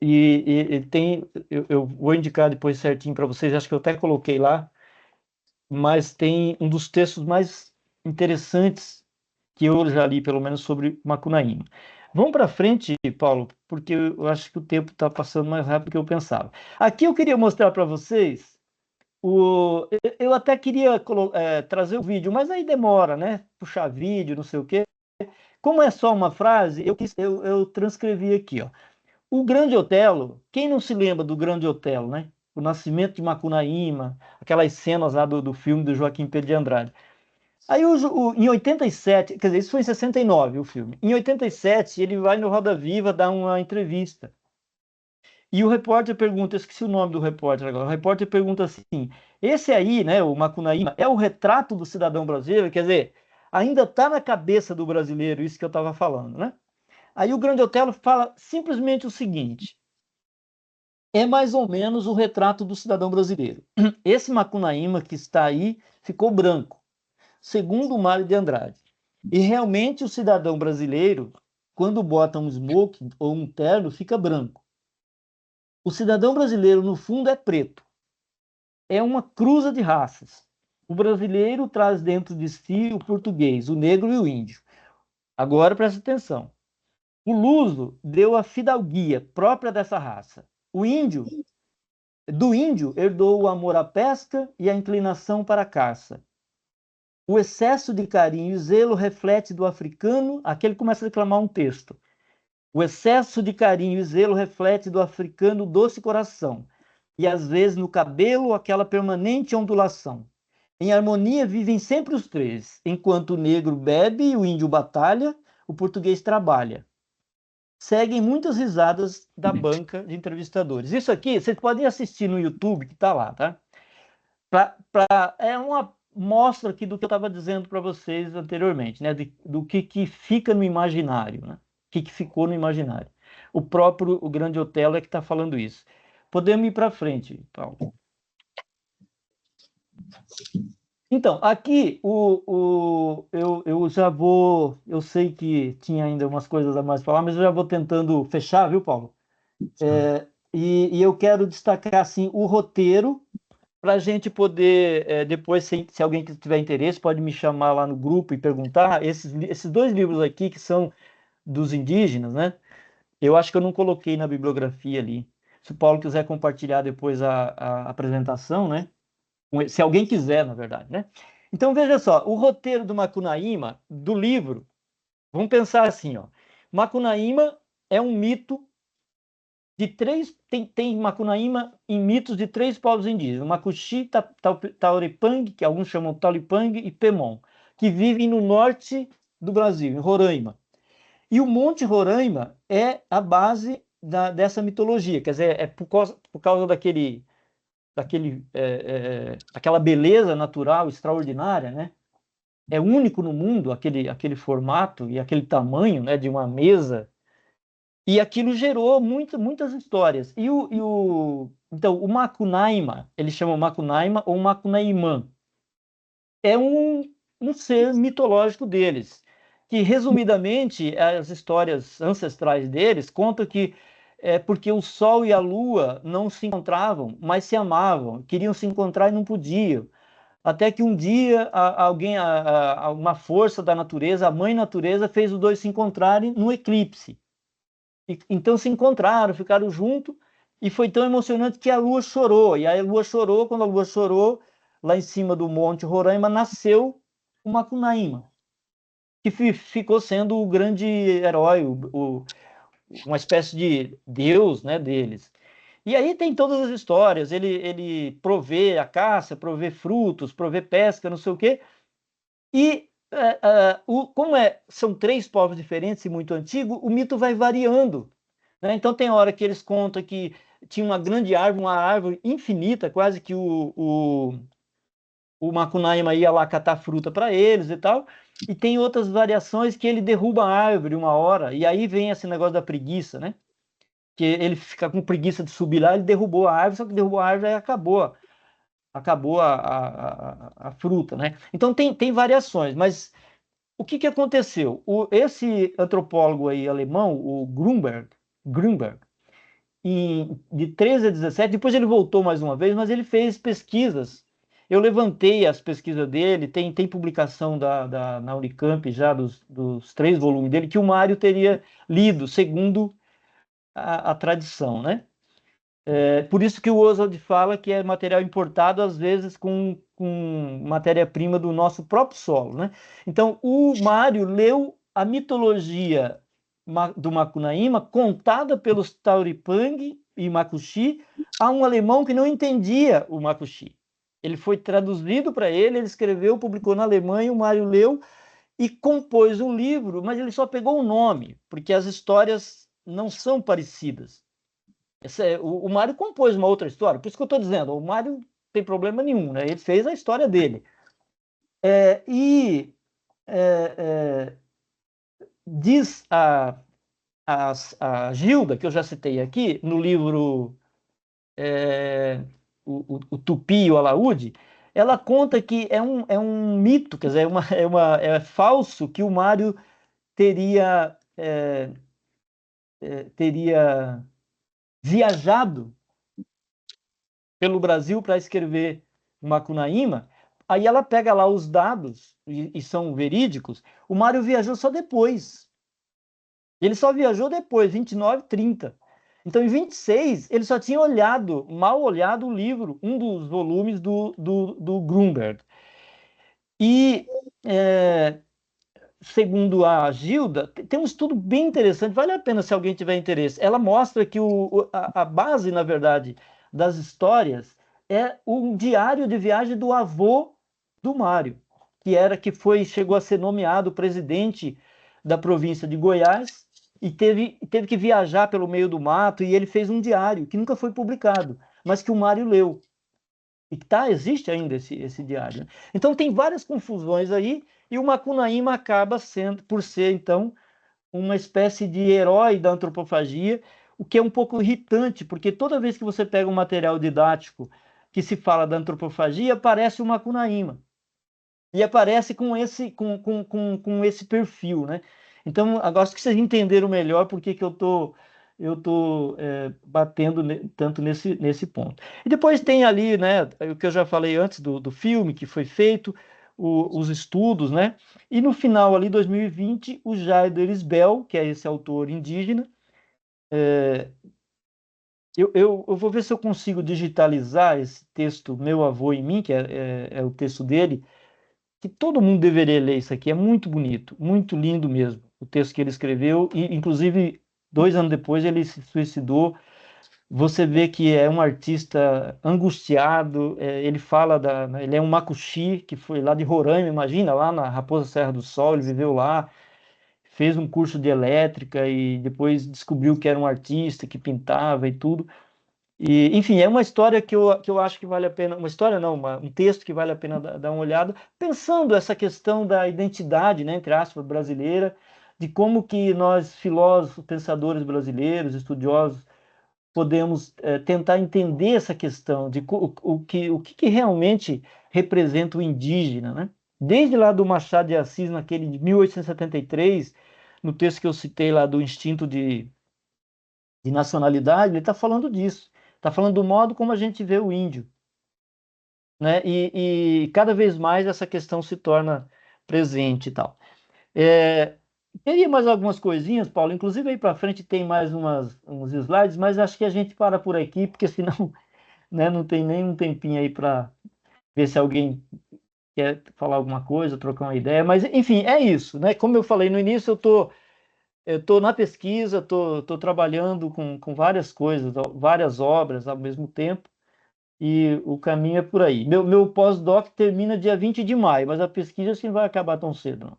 eu vou indicar depois certinho para vocês, acho que eu até coloquei lá, mas tem um dos textos mais interessantes que eu já li, pelo menos, sobre Macunaíma. Vamos para frente, Paulo, porque eu acho que o tempo está passando mais rápido do que eu pensava. Aqui eu queria mostrar para vocês, eu até queria trazer o vídeo, mas aí demora, né? Puxar vídeo, não sei o quê. Como é só uma frase, eu transcrevi aqui, ó. O Grande Otelo, quem não se lembra do Grande Otelo, né? O nascimento de Macunaíma, aquelas cenas lá do filme do Joaquim Pedro de Andrade. Aí em 87, quer dizer, isso foi em 69 o filme. Em 87, ele vai no Roda Viva dar uma entrevista. E o repórter pergunta, eu esqueci o nome do repórter agora, o repórter pergunta assim, esse aí, né, o Macunaíma, é o retrato do cidadão brasileiro? Quer dizer, ainda está na cabeça do brasileiro isso que eu estava falando, né? Aí o Grande Otelo fala simplesmente o seguinte: é mais ou menos o retrato do cidadão brasileiro. Esse Macunaíma que está aí ficou branco, segundo o Mário de Andrade. E realmente o cidadão brasileiro, quando bota um smoking ou um terno, fica branco. O cidadão brasileiro, no fundo, é preto. É uma cruza de raças. O brasileiro traz dentro de si o português, o negro e o índio. Agora presta atenção. O luso deu a fidalguia própria dessa raça. Do índio herdou o amor à pesca e a inclinação para a caça. O excesso de carinho e zelo reflete do africano, aqui ele começa a declamar um texto. O excesso de carinho e zelo reflete do africano o doce coração, e às vezes no cabelo aquela permanente ondulação. Em harmonia vivem sempre os três, enquanto o negro bebe e o índio batalha, o português trabalha. Seguem muitas risadas da banca de entrevistadores. Isso aqui, vocês podem assistir no YouTube, que está lá, tá? É mostra aqui do que eu estava dizendo para vocês anteriormente, né? Do que fica no imaginário, né? O que ficou no imaginário. O Grande Otelo é que está falando isso. Podemos ir para frente, Paulo. Então, aqui eu já vou. Eu sei que tinha ainda umas coisas a mais para falar, mas eu já vou tentando fechar, viu, Paulo? E eu quero destacar assim o roteiro para a gente poder depois, se alguém tiver interesse, pode me chamar lá no grupo e perguntar. Esses dois livros aqui que são dos indígenas, né? Eu acho que eu não coloquei na bibliografia ali. Se o Paulo quiser compartilhar depois a apresentação, né? Se alguém quiser, na verdade, né? Então, veja só, o roteiro do Macunaíma, do livro, vamos pensar assim, ó. Macunaíma é um mito de três, tem Macunaíma em mitos de três povos indígenas, Macuxi, Taurepang, que alguns chamam Tauripang, e Pemon, que vivem no norte do Brasil, em Roraima. E o Monte Roraima é a base dessa mitologia, quer dizer, é por causa aquela beleza natural extraordinária, né? É único no mundo aquele formato e aquele tamanho, né, de uma mesa. E aquilo gerou muitas histórias. Então, o Macunaíma, eles chamam Macunaíma ou Macunaímã, é um ser mitológico deles, que, resumidamente, as histórias ancestrais deles contam que é porque o Sol e a Lua não se encontravam, mas se amavam, queriam se encontrar e não podiam. Até que um dia uma força da natureza, a mãe natureza, fez os dois se encontrarem no eclipse. Então se encontraram, ficaram juntos, e foi tão emocionante que a lua chorou. E aí a lua chorou, quando a lua chorou, lá em cima do Monte Roraima, nasceu o Macunaíma, que ficou sendo o grande herói, uma espécie de deus, né, deles. E aí tem todas as histórias, ele provê a caça, provê frutos, provê pesca, não sei o quê. E como são três povos diferentes e muito antigos, o mito vai variando, né? Então tem hora que eles contam que tinha uma grande árvore, uma árvore infinita, quase que o Macunaíma ia lá catar fruta para eles e tal. E tem outras variações que ele derruba a árvore uma hora, e aí vem esse negócio da preguiça, né? Que ele fica com preguiça de subir lá, ele derrubou a árvore, só que derrubou a árvore e acabou a fruta, né? Então tem variações, mas o que aconteceu? Esse antropólogo aí alemão, o Grünberg, de 13 a 17, depois ele voltou mais uma vez, mas ele fez pesquisas. Eu levantei as pesquisas dele, tem publicação na Unicamp já dos 3 volumes dele, que o Mário teria lido, segundo a tradição, né? Por isso que o Oswald fala que é material importado, às vezes com matéria-prima do nosso próprio solo, né? Então, o Mário leu a mitologia do Macunaíma, contada pelos Tauripang e Macuxi, a um alemão que não entendia o Macuxi. Ele foi traduzido para ele escreveu, publicou na Alemanha, o Mário leu e compôs um livro, mas ele só pegou o nome, porque as histórias não são parecidas. O Mário compôs uma outra história, por isso que eu estou dizendo, o Mário não tem problema nenhum, né? Ele fez a história dele. Diz a Gilda, que eu já citei aqui, no livro o Tupi e o Alaúde, ela conta que é um mito, quer dizer, é falso que o Mário teria viajado pelo Brasil para escrever Macunaíma. Aí ela pega lá os dados, e são verídicos, o Mário viajou só depois. Ele só viajou depois, 29, 30. Então, em 26, ele só tinha mal olhado o livro, um dos volumes do Grünberg. E, segundo a Gilda, tem um estudo bem interessante, vale a pena se alguém tiver interesse. Ela mostra que a base, na verdade, das histórias é um diário de viagem do avô do Mário, que chegou a ser nomeado presidente da província de Goiás e teve que viajar pelo meio do mato, e ele fez um diário que nunca foi publicado, mas que o Mário leu. E existe ainda esse diário, né? Então tem várias confusões aí, e o Macunaíma acaba sendo, por ser, então, uma espécie de herói da antropofagia, o que é um pouco irritante, porque toda vez que você pega um material didático que se fala da antropofagia, aparece o Macunaíma. E aparece com esse perfil, né? Então, agora que vocês entenderam melhor por que eu tô batendo tanto nesse ponto. E depois tem ali, né, o que eu já falei antes do filme que foi feito, os estudos, né? E no final ali, 2020, o Jair Elisbel, que é esse autor indígena, eu vou ver se eu consigo digitalizar esse texto Meu Avô em Mim, que é o texto dele, que todo mundo deveria ler isso aqui. É muito bonito, muito lindo mesmo, o texto que ele escreveu, e inclusive 2 anos depois ele se suicidou. Você vê que é um artista angustiado, ele fala ele é um macuxi, que foi lá de Roraima, imagina, lá na Raposa Serra do Sol, ele viveu lá, fez um curso de elétrica e depois descobriu que era um artista, que pintava e tudo. E, enfim, é uma história que eu acho que vale a pena, uma história não, um texto que vale a pena dar uma olhada, pensando essa questão da identidade, né, entre aspas, brasileira, de como que nós, filósofos, pensadores brasileiros, estudiosos, podemos tentar entender essa questão de o que realmente representa o indígena, né? Desde lá do Machado de Assis, naquele de 1873, no texto que eu citei lá do instinto de nacionalidade, ele está falando disso. Está falando do modo como a gente vê o índio, né? E cada vez mais essa questão se torna presente e tal. É, teria mais algumas coisinhas, Paulo, inclusive aí para frente tem mais uns slides, mas acho que a gente para por aqui, porque senão, né, não tem nem um tempinho aí para ver se alguém quer falar alguma coisa, trocar uma ideia, mas enfim, é isso, né? Como eu falei no início, eu tô na pesquisa, tô trabalhando com várias coisas, várias obras ao mesmo tempo, e o caminho é por aí. Meu pós-doc termina dia 20 de maio, mas a pesquisa assim, não vai acabar tão cedo, não.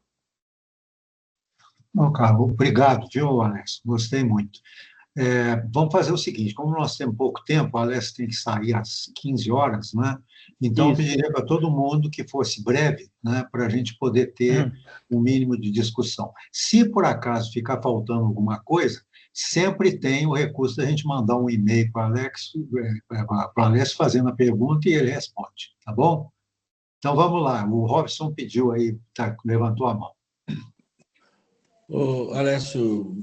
Bom, Carlos, obrigado, viu, Alex? Gostei muito. Vamos fazer o seguinte: como nós temos pouco tempo, a Alex tem que sair às 15 horas, né? Então, eu Isso. pediria para todo mundo que fosse breve, né, para a gente poder ter um mínimo de discussão. Se por acaso ficar faltando alguma coisa, sempre tem o recurso da gente mandar um e-mail para o Alex fazendo a pergunta e ele responde, tá bom? Então, vamos lá. O Robson pediu aí, levantou a mão. Ô, Alessio,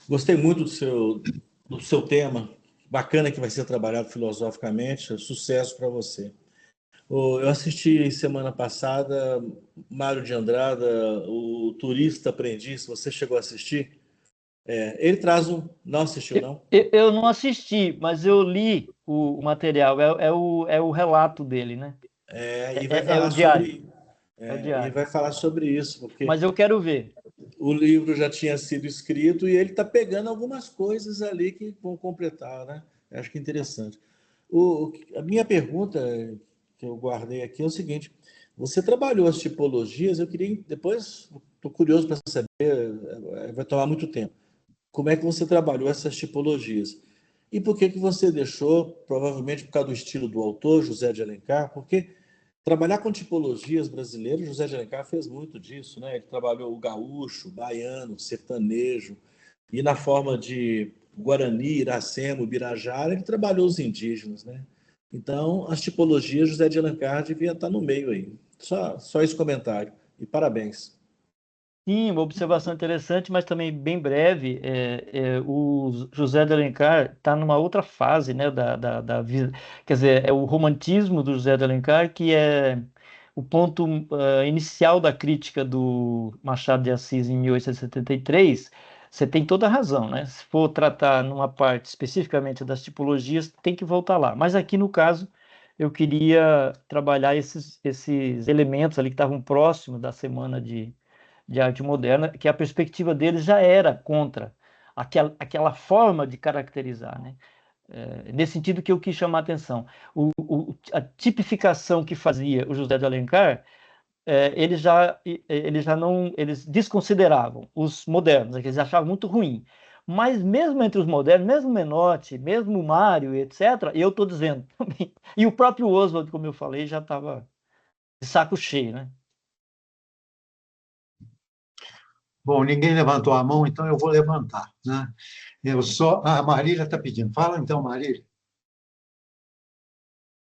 gostei muito do seu tema. Bacana que vai ser trabalhado filosoficamente. Sucesso para você. Eu assisti semana passada Mário de Andrada, o Turista Aprendiz. Você chegou a assistir? Ele traz um. Não assistiu, não? Eu não assisti, mas eu li o material, é o relato dele, né? E vai É o falar diário, sobre. é o E diário. vai falar sobre isso, porque Mas eu quero ver. o livro já tinha sido escrito e ele está pegando algumas coisas ali que vão completar, né? Acho que é interessante. A minha pergunta que eu guardei aqui é o seguinte: você trabalhou as tipologias? Eu queria depois, estou curioso para saber, vai tomar muito tempo. Como é que você trabalhou essas tipologias? E por que você deixou, provavelmente por causa do estilo do autor, José de Alencar, porque trabalhar com tipologias brasileiras, José de Alencar fez muito disso, né? Ele trabalhou o gaúcho, o baiano, o sertanejo, e na forma de Guarani, Iracema, Birajara, ele trabalhou os indígenas, né? Então, as tipologias, José de Alencar devia estar no meio aí. Só esse comentário. E parabéns. Sim, uma observação interessante, mas também bem breve. O José de Alencar está numa outra fase, né, da vida. Quer dizer, é o romantismo do José de Alencar que é o ponto inicial da crítica do Machado de Assis em 1873. Você tem toda a razão, né? Se for tratar numa parte especificamente das tipologias, tem que voltar lá. Mas aqui no caso, eu queria trabalhar esses elementos ali que estavam próximos da semana de arte moderna, que a perspectiva deles já era contra aquela forma de caracterizar, né? Nesse sentido que eu quis chamar a atenção. A tipificação que fazia o José de Alencar, eles desconsideravam os modernos, eles achavam muito ruim. Mas mesmo entre os modernos, mesmo Menotti, mesmo Mário, etc., eu estou dizendo também. E o próprio Oswald, como eu falei, já estava de saco cheio, né? Bom, ninguém levantou a mão, então eu vou levantar, né? Eu só. A Marília está pedindo. Fala então, Marília.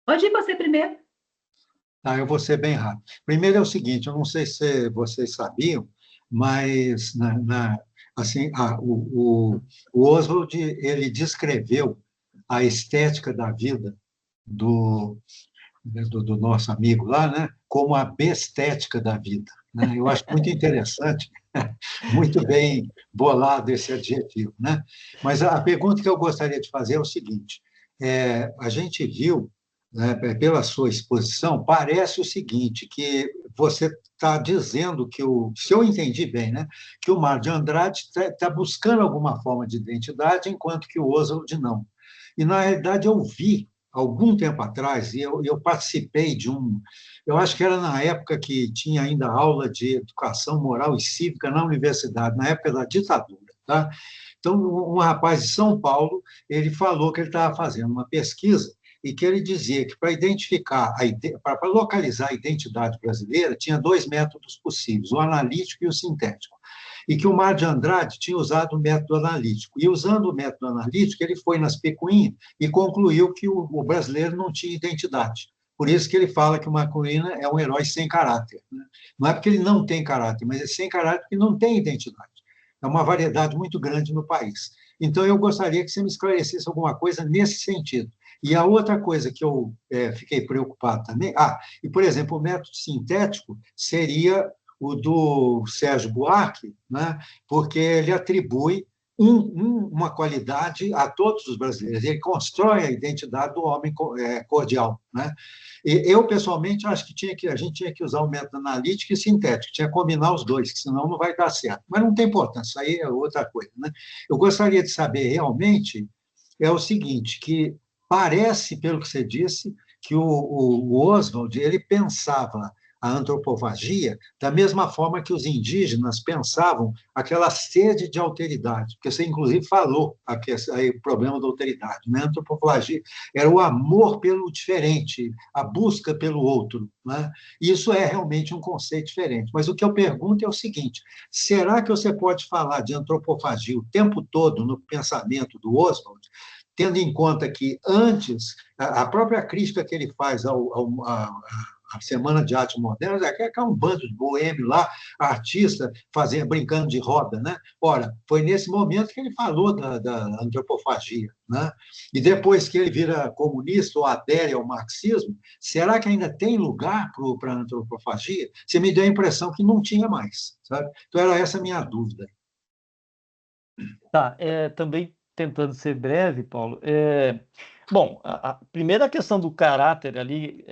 Pode ir você primeiro. Tá, eu vou ser bem rápido. Primeiro é o seguinte, eu não sei se vocês sabiam, mas assim, o Oswald ele descreveu a estética da vida do, do nosso amigo lá, né, como a bestética da vida, né? Eu acho muito interessante, muito bem bolado esse adjetivo, né? Mas a pergunta que eu gostaria de fazer é o seguinte: a gente viu, né, pela sua exposição, parece o seguinte, que você está dizendo que se eu entendi bem, né, que o Mário de Andrade está buscando alguma forma de identidade, enquanto que o Oswald não. E, na realidade, eu vi algum tempo atrás, e eu participei de eu acho que era na época que tinha ainda aula de educação moral e cívica na universidade, na época da ditadura, tá? Então, um rapaz de São Paulo, ele falou que ele estava fazendo uma pesquisa e que ele dizia que para identificar, para localizar a identidade brasileira, tinha dois métodos possíveis, o analítico e o sintético. E que o Mário de Andrade tinha usado o método analítico. E usando o método analítico, ele foi nas picuinhas e concluiu que o brasileiro não tinha identidade. Por isso que ele fala que o Macuína é um herói sem caráter, né? Não é porque ele não tem caráter, mas é sem caráter porque não tem identidade. É uma variedade muito grande no país. Então, eu gostaria que você me esclarecesse alguma coisa nesse sentido. E a outra coisa que eu fiquei preocupado também, e, por exemplo, o método sintético seria o do Sérgio Buarque, né, porque ele atribui uma qualidade a todos os brasileiros. Ele constrói a identidade do homem cordial, né? E eu, pessoalmente, acho que a gente tinha que usar o método analítico e sintético, tinha que combinar os dois, que senão não vai dar certo. Mas não tem importância, isso aí é outra coisa, né? Eu gostaria de saber realmente o seguinte, que parece, pelo que você disse, que o Oswald ele pensava a antropofagia da mesma forma que os indígenas pensavam aquela sede de alteridade, porque você, inclusive, falou aí, o problema da alteridade. Né? A antropofagia era o amor pelo diferente, a busca pelo outro. Né? Isso é realmente um conceito diferente. Mas o que eu pergunto é o seguinte: será que você pode falar de antropofagia o tempo todo no pensamento do Oswald, tendo em conta que antes, a própria crítica que ele faz a Semana de Arte Moderna, é um bando de boêmio lá, artista brincando de roda, né? Ora, foi nesse momento que ele falou da antropofagia, né? E depois que ele vira comunista ou adere ao marxismo, será que ainda tem lugar para a antropofagia? Você me deu a impressão que não tinha mais, sabe? Então, era essa a minha dúvida. Tá, também tentando ser breve, Paulo. Bom, a primeira questão do caráter ali,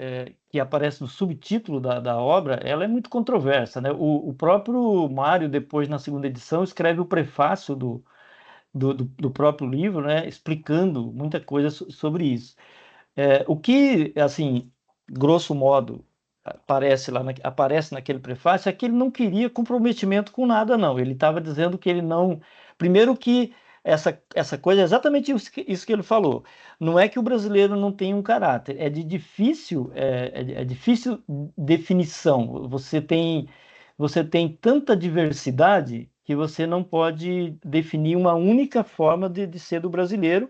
que aparece no subtítulo da obra, ela é muito controversa, né? O próprio Mário, depois, na segunda edição, escreve o prefácio do próprio livro, né? Explicando muita coisa sobre isso. O que, assim, grosso modo, aparece naquele prefácio é que ele não queria comprometimento com nada, não. Ele estava dizendo que ele não. Primeiro que essa coisa é exatamente isso que ele falou. Não é que o brasileiro não tem um caráter, é de difícil, difícil definição. Você tem tanta diversidade que você não pode definir uma única forma de ser do brasileiro.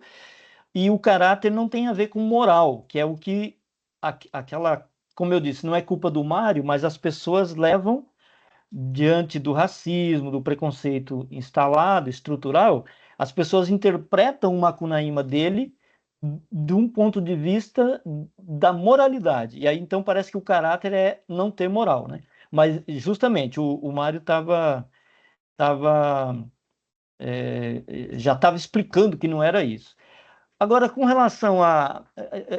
E o caráter não tem a ver com moral, que é o que aquela, como eu disse, não é culpa do Mário, mas as pessoas levam diante do racismo, do preconceito instalado, estrutural, as pessoas interpretam o Macunaíma dele de um ponto de vista da moralidade. E aí então parece que o caráter é não ter moral, né? Mas justamente o Mário tava, já estava explicando que não era isso. Agora, com relação a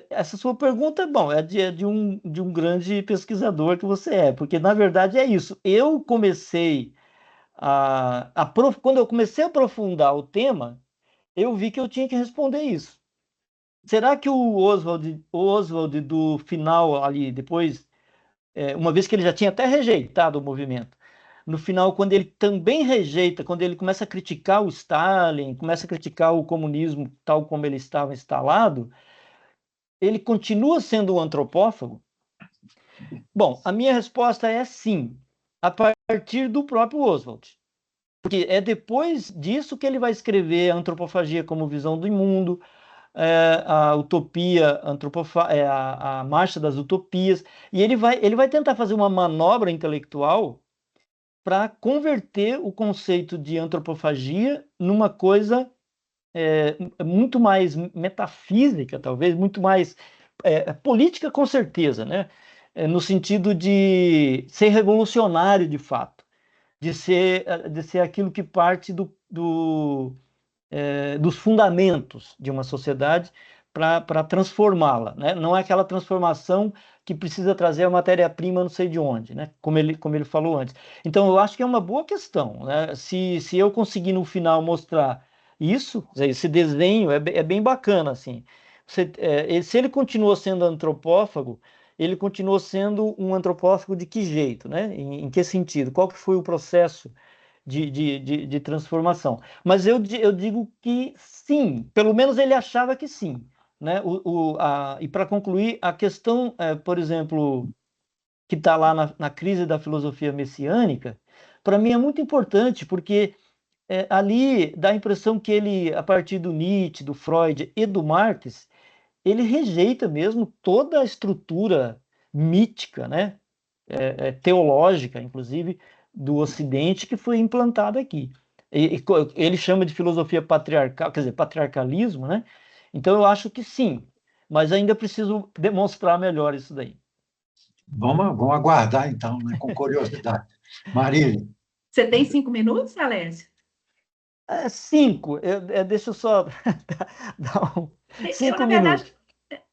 essa sua pergunta, bom, é de um grande pesquisador que você é, porque na verdade é isso. Eu comecei quando eu comecei a aprofundar o tema, eu vi que eu tinha que responder isso. Será que o Oswald do final ali, depois, uma vez que ele já tinha até rejeitado o movimento, no final, quando ele também rejeita, quando ele começa a criticar o Stalin, começa a criticar o comunismo tal como ele estava instalado, ele continua sendo um antropófago? Bom, a minha resposta é sim, a partir do próprio Oswald. Porque é depois disso que ele vai escrever a Antropofagia como Visão do Mundo, a Utopia, a Marcha das Utopias, e ele vai tentar fazer uma manobra intelectual para converter o conceito de antropofagia numa coisa muito mais metafísica, talvez, muito mais política, com certeza, né? No sentido de ser revolucionário de fato, de ser aquilo que parte dos fundamentos de uma sociedade para transformá-la, né? Não é aquela transformação que precisa trazer a matéria-prima não sei de onde, né? Como ele falou antes. Então, eu acho que é uma boa questão, né? Se eu conseguir no final mostrar isso, esse desenho é bem bacana, assim. Se ele continuou sendo antropófago, ele continuou sendo um antropófago de que jeito, né? Em que sentido? Qual que foi o processo de transformação? Mas eu digo que sim, pelo menos ele achava que sim, né? E para concluir, a questão, por exemplo, que está lá na crise da filosofia messiânica, para mim é muito importante, porque ali dá a impressão que ele, a partir do Nietzsche, do Freud e do Marx, ele rejeita mesmo toda a estrutura mítica, né? Teológica, inclusive, do Ocidente, que foi implantada aqui. Ele chama de filosofia patriarcal, quer dizer, patriarcalismo, né? Então eu acho que sim, mas ainda preciso demonstrar melhor isso daí. Vamos aguardar, então, né, com curiosidade. Marília, Você tem 5 minutos, Alessio? Cinco, deixa eu só dar Eu, cinco na verdade,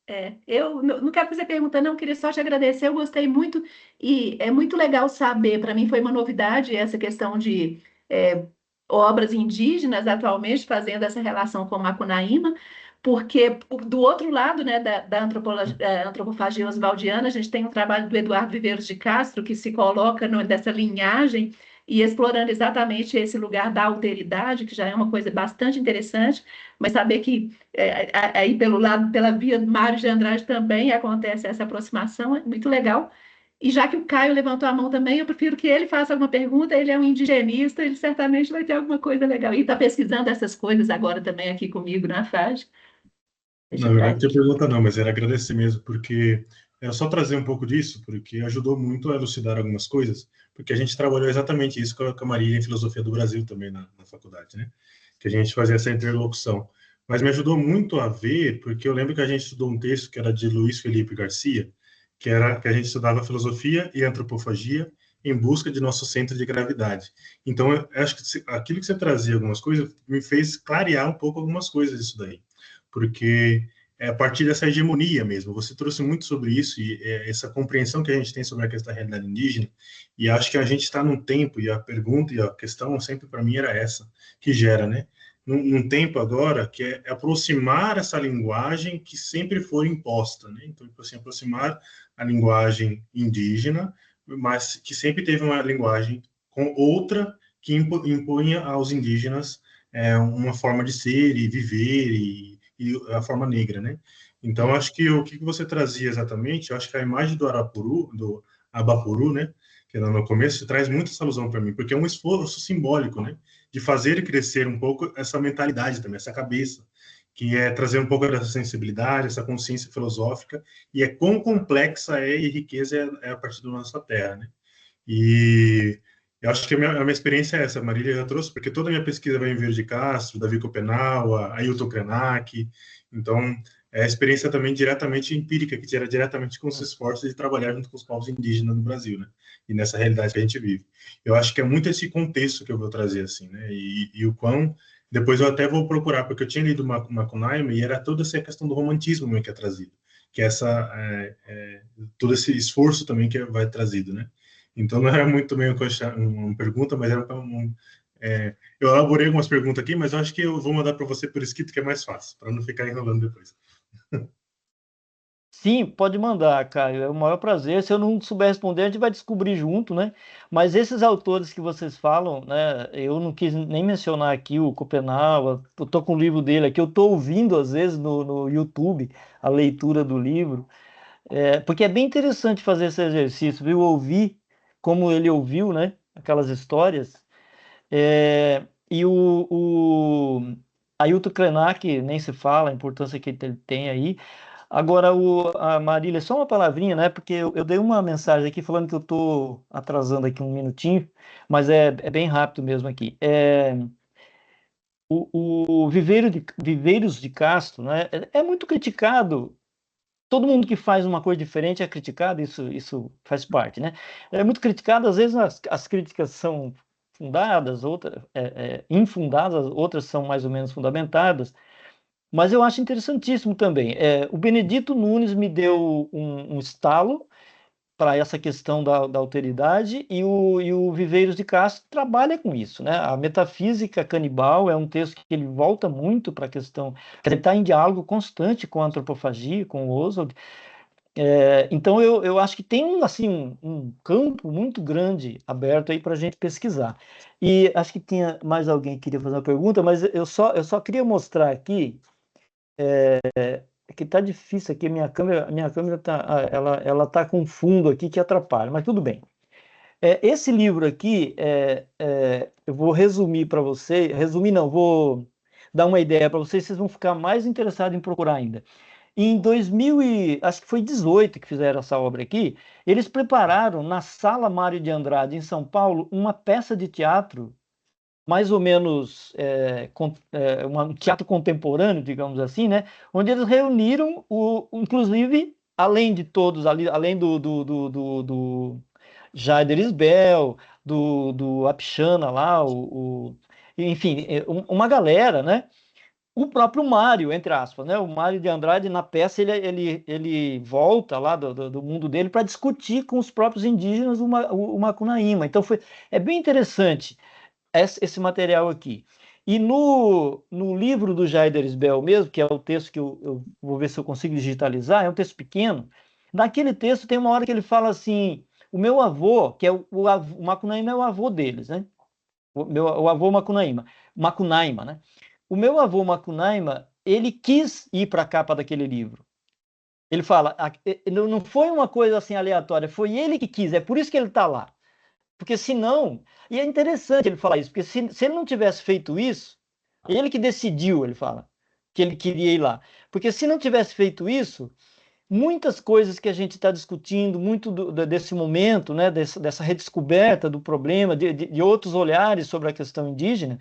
minutos. eu não quero fazer pergunta, não, queria só te agradecer, eu gostei muito e é muito legal saber, para mim foi uma novidade essa questão de obras indígenas atualmente fazendo essa relação com Macunaíma, porque do outro lado, né, da antropofagia oswaldiana, a gente tem um trabalho do Eduardo Viveiros de Castro, que se coloca dessa linhagem e explorando exatamente esse lugar da alteridade, que já é uma coisa bastante interessante, mas saber que aí pelo lado, pela via do Mário de Andrade também acontece essa aproximação, é muito legal. E já que o Caio levantou a mão também, eu prefiro que ele faça alguma pergunta, ele é um indigenista, ele certamente vai ter alguma coisa legal. E está pesquisando essas coisas agora também aqui comigo na FAG. Deixa Na para verdade, não ele. tinha pergunta não, mas era agradecer mesmo, porque é só trazer um pouco disso, porque ajudou muito a elucidar algumas coisas, porque a gente trabalhou exatamente isso com a Marília em Filosofia do Brasil também na faculdade, né? Que a gente fazia essa interlocução. Mas me ajudou muito a ver, porque eu lembro que a gente estudou um texto que era de Luiz Felipe Garcia, que a gente estudava filosofia e antropofagia em busca de nosso centro de gravidade. Então, eu acho que aquilo que você trazia algumas coisas me fez clarear um pouco algumas coisas disso daí, porque é a partir dessa hegemonia mesmo. Você trouxe muito sobre isso e essa compreensão que a gente tem sobre a questão da realidade indígena, e acho que a gente está num tempo, e a pergunta e a questão sempre para mim era essa, que gera, né? Num tempo agora que é aproximar essa linguagem que sempre foi imposta, né? Então, assim, aproximar a linguagem indígena, mas que sempre teve uma linguagem com outra que impunha aos indígenas uma forma de ser e viver e a forma negra, né? Então, acho que o que você trazia exatamente, eu acho que a imagem do Arapuru, do Abapuru, né, que era no começo, traz muito essa alusão para mim, porque é um esforço simbólico, né, de fazer crescer um pouco essa mentalidade também, essa cabeça, que é trazer um pouco dessa sensibilidade, essa consciência filosófica, e quão complexa e riqueza é a partir da nossa terra, né? E eu acho que a minha experiência é essa, a Marília já trouxe, porque toda a minha pesquisa vai em Vieira de Castro, Davi Copenaua, Ailton Krenak, então é a experiência também diretamente empírica, que gera diretamente com os esforços de trabalhar junto com os povos indígenas no Brasil, né? E nessa realidade que a gente vive. Eu acho que é muito esse contexto que eu vou trazer, assim, né? E o quão... Depois eu até vou procurar, porque eu tinha lido Macunaíma e era toda essa questão do romantismo mesmo que é trazido, que é todo esse esforço também que vai trazido, né? Então, não era muito bem uma pergunta, mas era eu elaborei algumas perguntas aqui, mas eu acho que eu vou mandar para você por escrito, que é mais fácil, para não ficar enrolando depois. Sim, pode mandar, Caio. É o maior prazer. Se eu não souber responder, a gente vai descobrir junto, né? Mas esses autores que vocês falam, né? Eu não quis nem mencionar aqui o Schopenhauer. Eu tô com o livro dele aqui. Eu tô ouvindo às vezes no YouTube a leitura do livro, porque é bem interessante fazer esse exercício, viu? Ouvir como ele ouviu, né? Aquelas histórias. E o Ailton Krenak, nem se fala a importância que ele tem aí. Agora, a Marília, só uma palavrinha, né? Porque eu dei uma mensagem aqui falando que eu estou atrasando aqui um minutinho, mas é bem rápido mesmo aqui. O Viveiros de Castro, né? É muito criticado. Todo mundo que faz uma coisa diferente é criticado, isso faz parte, né? É muito criticado, às vezes as críticas são fundadas, outras infundadas, outras são mais ou menos fundamentadas. Mas eu acho interessantíssimo também. O Benedito Nunes me deu um estalo para essa questão da alteridade e o Viveiros de Castro trabalha com isso, né? A metafísica canibal é um texto que ele volta muito para a questão, que ele está em diálogo constante com a antropofagia, com o Oswald. Então eu acho que tem assim, um campo muito grande aberto aí para a gente pesquisar. E acho que tinha mais alguém que queria fazer uma pergunta, mas eu só queria mostrar aqui. É que tá difícil aqui, minha câmera tá, ela tá com fundo aqui que atrapalha, mas tudo bem. Esse livro aqui, eu vou resumir para você, resumir não, vou dar uma ideia para vocês vão ficar mais interessados em procurar ainda. Em 2000 acho que foi 18 que fizeram essa obra aqui, eles prepararam na Sala Mário de Andrade, em São Paulo, uma peça de teatro mais ou menos um teatro contemporâneo, digamos assim, né? Onde eles reuniram, inclusive, além de todos, além do Jader Isbell, do Apixana lá, enfim, uma galera, né? O próprio Mário, entre aspas, né? O Mário de Andrade, na peça, ele volta lá do mundo dele para discutir com os próprios indígenas o Macunaíma. Então, é bem interessante esse material aqui. E no livro do Jader Isbell mesmo, que é o texto que eu vou ver se eu consigo digitalizar, é um texto pequeno. Naquele texto tem uma hora que ele fala assim: o meu avô, que é o Macunaíma é o avô deles, né? O avô Macunaíma, né? O meu avô Macunaíma, ele quis ir para a capa daquele livro. Ele fala, não foi uma coisa assim aleatória, foi ele que quis, é por isso que ele está lá. Porque senão, e é interessante ele falar isso, porque se ele não tivesse feito isso, ele que decidiu, ele fala, que ele queria ir lá. Porque se não tivesse feito isso, muitas coisas que a gente está discutindo, muito desse momento, né, dessa redescoberta do problema, de outros olhares sobre a questão indígena,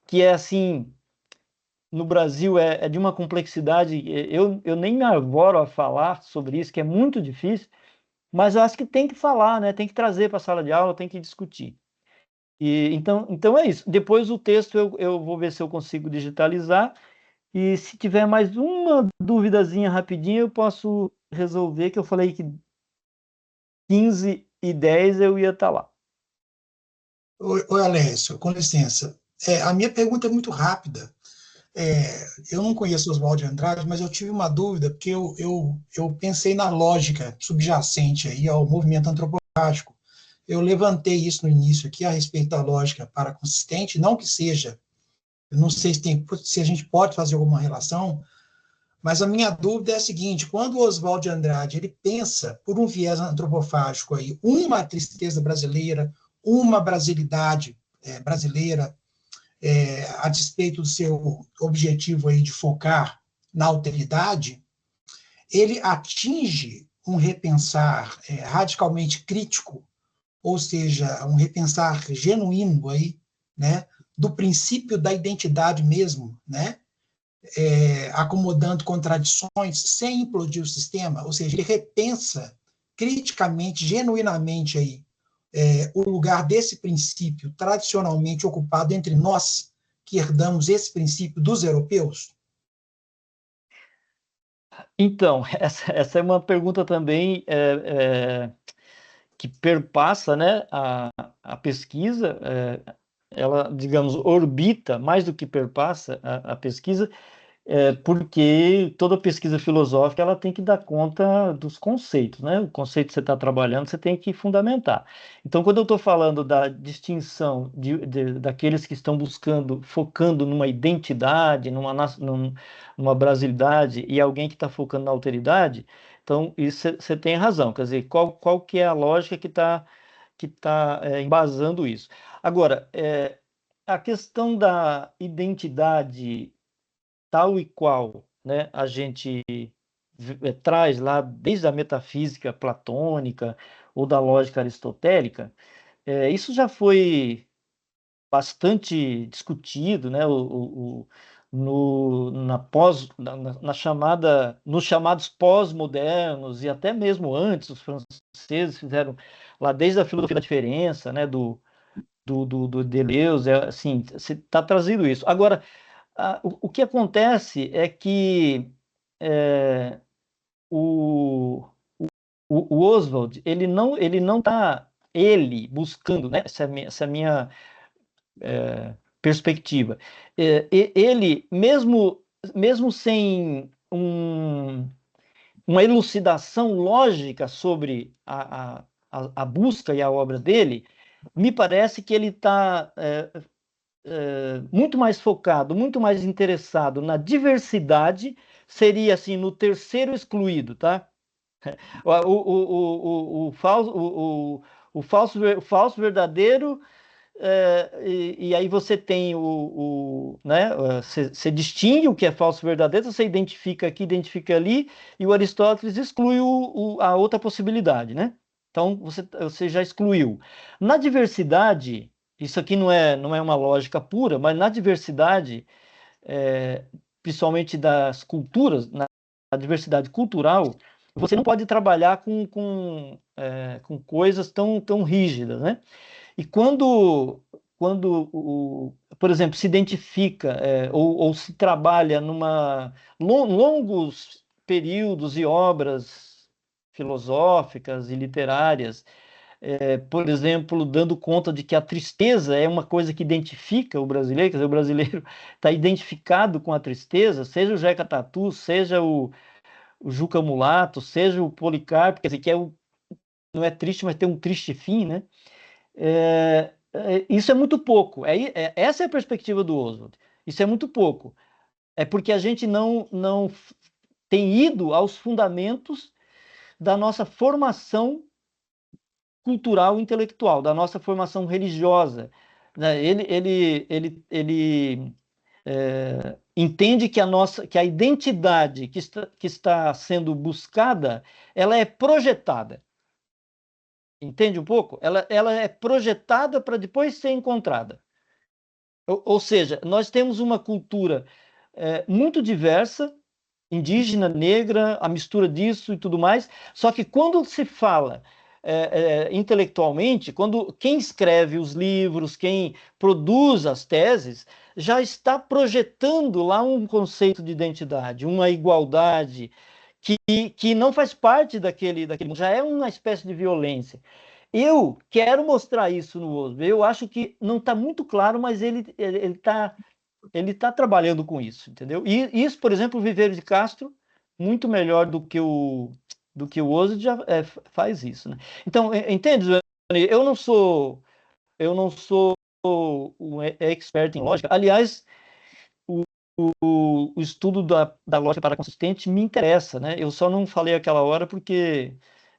que é assim, no Brasil é de uma complexidade, eu nem me arvoro a falar sobre isso, que é muito difícil, mas eu acho que tem que falar, né, tem que trazer para a sala de aula, tem que discutir. Então é isso. Depois o texto eu vou ver se eu consigo digitalizar. E se tiver mais uma duvidazinha rapidinho, eu posso resolver, que eu falei que 15h10 eu ia estar lá. Oi, Alessio, com licença. A minha pergunta é muito rápida. Eu não conheço Oswald de Andrade, mas eu tive uma dúvida, porque eu pensei na lógica subjacente aí ao movimento antropofágico. Eu levantei isso no início aqui a respeito da lógica paraconsistente, não que seja, eu não sei se a gente pode fazer alguma relação, mas a minha dúvida é a seguinte: quando o Oswald de Andrade ele pensa por um viés antropofágico aí, uma tristeza brasileira, uma brasilidade brasileira, a despeito do seu objetivo aí de focar na alteridade, ele atinge um repensar radicalmente crítico, ou seja, um repensar genuíno aí, né, do princípio da identidade mesmo, né, acomodando contradições sem implodir o sistema, ou seja, ele repensa criticamente, genuinamente aí, o lugar desse princípio tradicionalmente ocupado entre nós, que herdamos esse princípio dos europeus? Então, essa é uma pergunta também que perpassa, né, a pesquisa, ela, digamos, orbita, mais do que perpassa a pesquisa, porque toda pesquisa filosófica ela tem que dar conta dos conceitos, né? O conceito que você está trabalhando, você tem que fundamentar. Então, quando eu estou falando da distinção daqueles que estão buscando, focando numa identidade, numa brasilidade, e alguém que está focando na alteridade, então isso você tem razão. Quer dizer, qual que é a lógica que tá embasando isso? Agora, a questão da identidade tal e qual, né, a gente traz lá desde a metafísica platônica ou da lógica aristotélica, isso já foi bastante discutido, né, na chamada, nos chamados pós-modernos e até mesmo antes, os franceses fizeram lá desde a filosofia da diferença, né, do Deleuze, assim, está trazendo isso. Agora, o que acontece é que é, o, o Oswald, ele não está buscando, né? Essa é a minha perspectiva. Ele, mesmo sem uma elucidação lógica sobre a busca e a obra dele, me parece que ele está muito mais focado, muito mais interessado na diversidade, seria assim, no terceiro excluído, tá? O falso verdadeiro, e aí você tem né, você distingue o que é falso verdadeiro, você identifica aqui, identifica ali, e o Aristóteles exclui a outra possibilidade, né? Então você já excluiu. Na diversidade, isso aqui não é uma lógica pura, mas na diversidade, principalmente das culturas, na diversidade cultural, você não pode trabalhar com coisas tão rígidas, né? E quando por exemplo, se identifica ou se trabalha longos períodos e obras filosóficas e literárias, por exemplo, dando conta de que a tristeza é uma coisa que identifica o brasileiro, quer dizer, o brasileiro está identificado com a tristeza, seja o Jeca Tatu, seja o Juca Mulato, seja o Policarpo, quer dizer, não é triste, mas tem um triste fim, né? Isso é muito pouco. Essa é a perspectiva do Oswald. Isso é muito pouco. É porque a gente não tem ido aos fundamentos da nossa formação cultural e intelectual, da nossa formação religiosa, né? Ele entende que a identidade que está sendo buscada, ela é projetada. Entende um pouco? Ela é projetada para depois ser encontrada. Ou seja, nós temos uma cultura muito diversa, indígena, negra, a mistura disso e tudo mais, só que quando se fala intelectualmente, quando quem escreve os livros, quem produz as teses, já está projetando lá um conceito de identidade, uma igualdade, que não faz parte daquele, já é uma espécie de violência. Eu quero mostrar isso no Oswald. Eu acho que não está muito claro, mas ele tá trabalhando com isso, entendeu? E isso, por exemplo, o Viveiro de Castro, muito melhor do que o Oswald já faz isso, né? Então, entende, Johnny? Eu não sou um expert em lógica. Aliás, o estudo da lógica paraconsistente me interessa, né? Eu só não falei aquela hora porque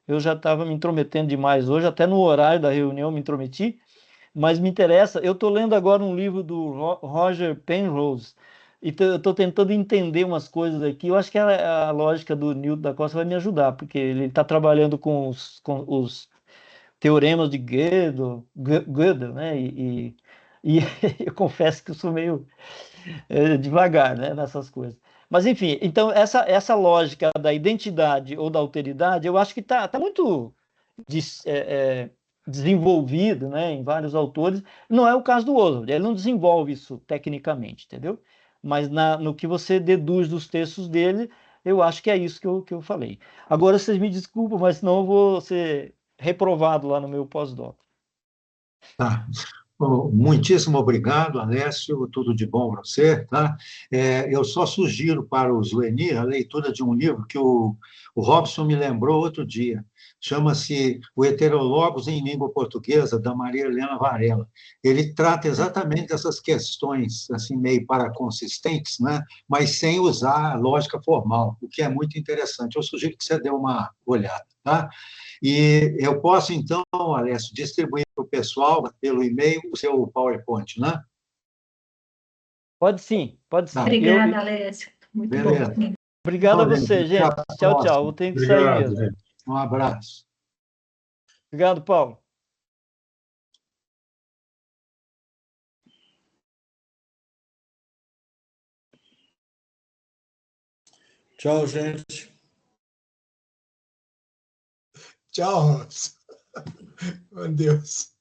eu já estava me intrometendo demais hoje, até no horário da reunião me intrometi, mas me interessa. Eu estou lendo agora um livro do Roger Penrose e estou tentando entender umas coisas aqui. Eu acho que a lógica do Newton da Costa vai me ajudar, porque ele está trabalhando com os teoremas de Gödel, né? E eu confesso que eu sou meio devagar, né, nessas coisas. Mas, enfim, então, essa lógica da identidade ou da alteridade, eu acho que tá muito desenvolvido, né, em vários autores. Não é o caso do Oswald, ele não desenvolve isso tecnicamente, entendeu? Mas no que você deduz dos textos dele, eu acho que é isso que eu falei. Agora, vocês me desculpam, mas senão eu vou ser reprovado lá no meu pós-doc. Tá. Muitíssimo obrigado, Alessio, tudo de bom para você, tá? Eu só sugiro para o Zuenir a leitura de um livro que o Robson me lembrou outro dia, chama-se O Heterologos em Língua Portuguesa, da Maria Helena Varela. Ele trata exatamente dessas questões, assim, meio paraconsistentes, né? Mas sem usar a lógica formal, o que é muito interessante. Eu sugiro que você dê uma olhada, tá? E eu posso, então, Alessio, distribuir para o pessoal, pelo e-mail, o seu PowerPoint, né? Pode sim, pode sim. Tá, Obrigada, Alessio. Muito bom. beleza. Obrigado a Então, você, até a gente. Tchau, tchau. Eu próxima. tenho que sair Obrigado, mesmo. gente. Um abraço. Obrigado, Paulo. Tchau, gente. Tchau, Robson. Meu Deus.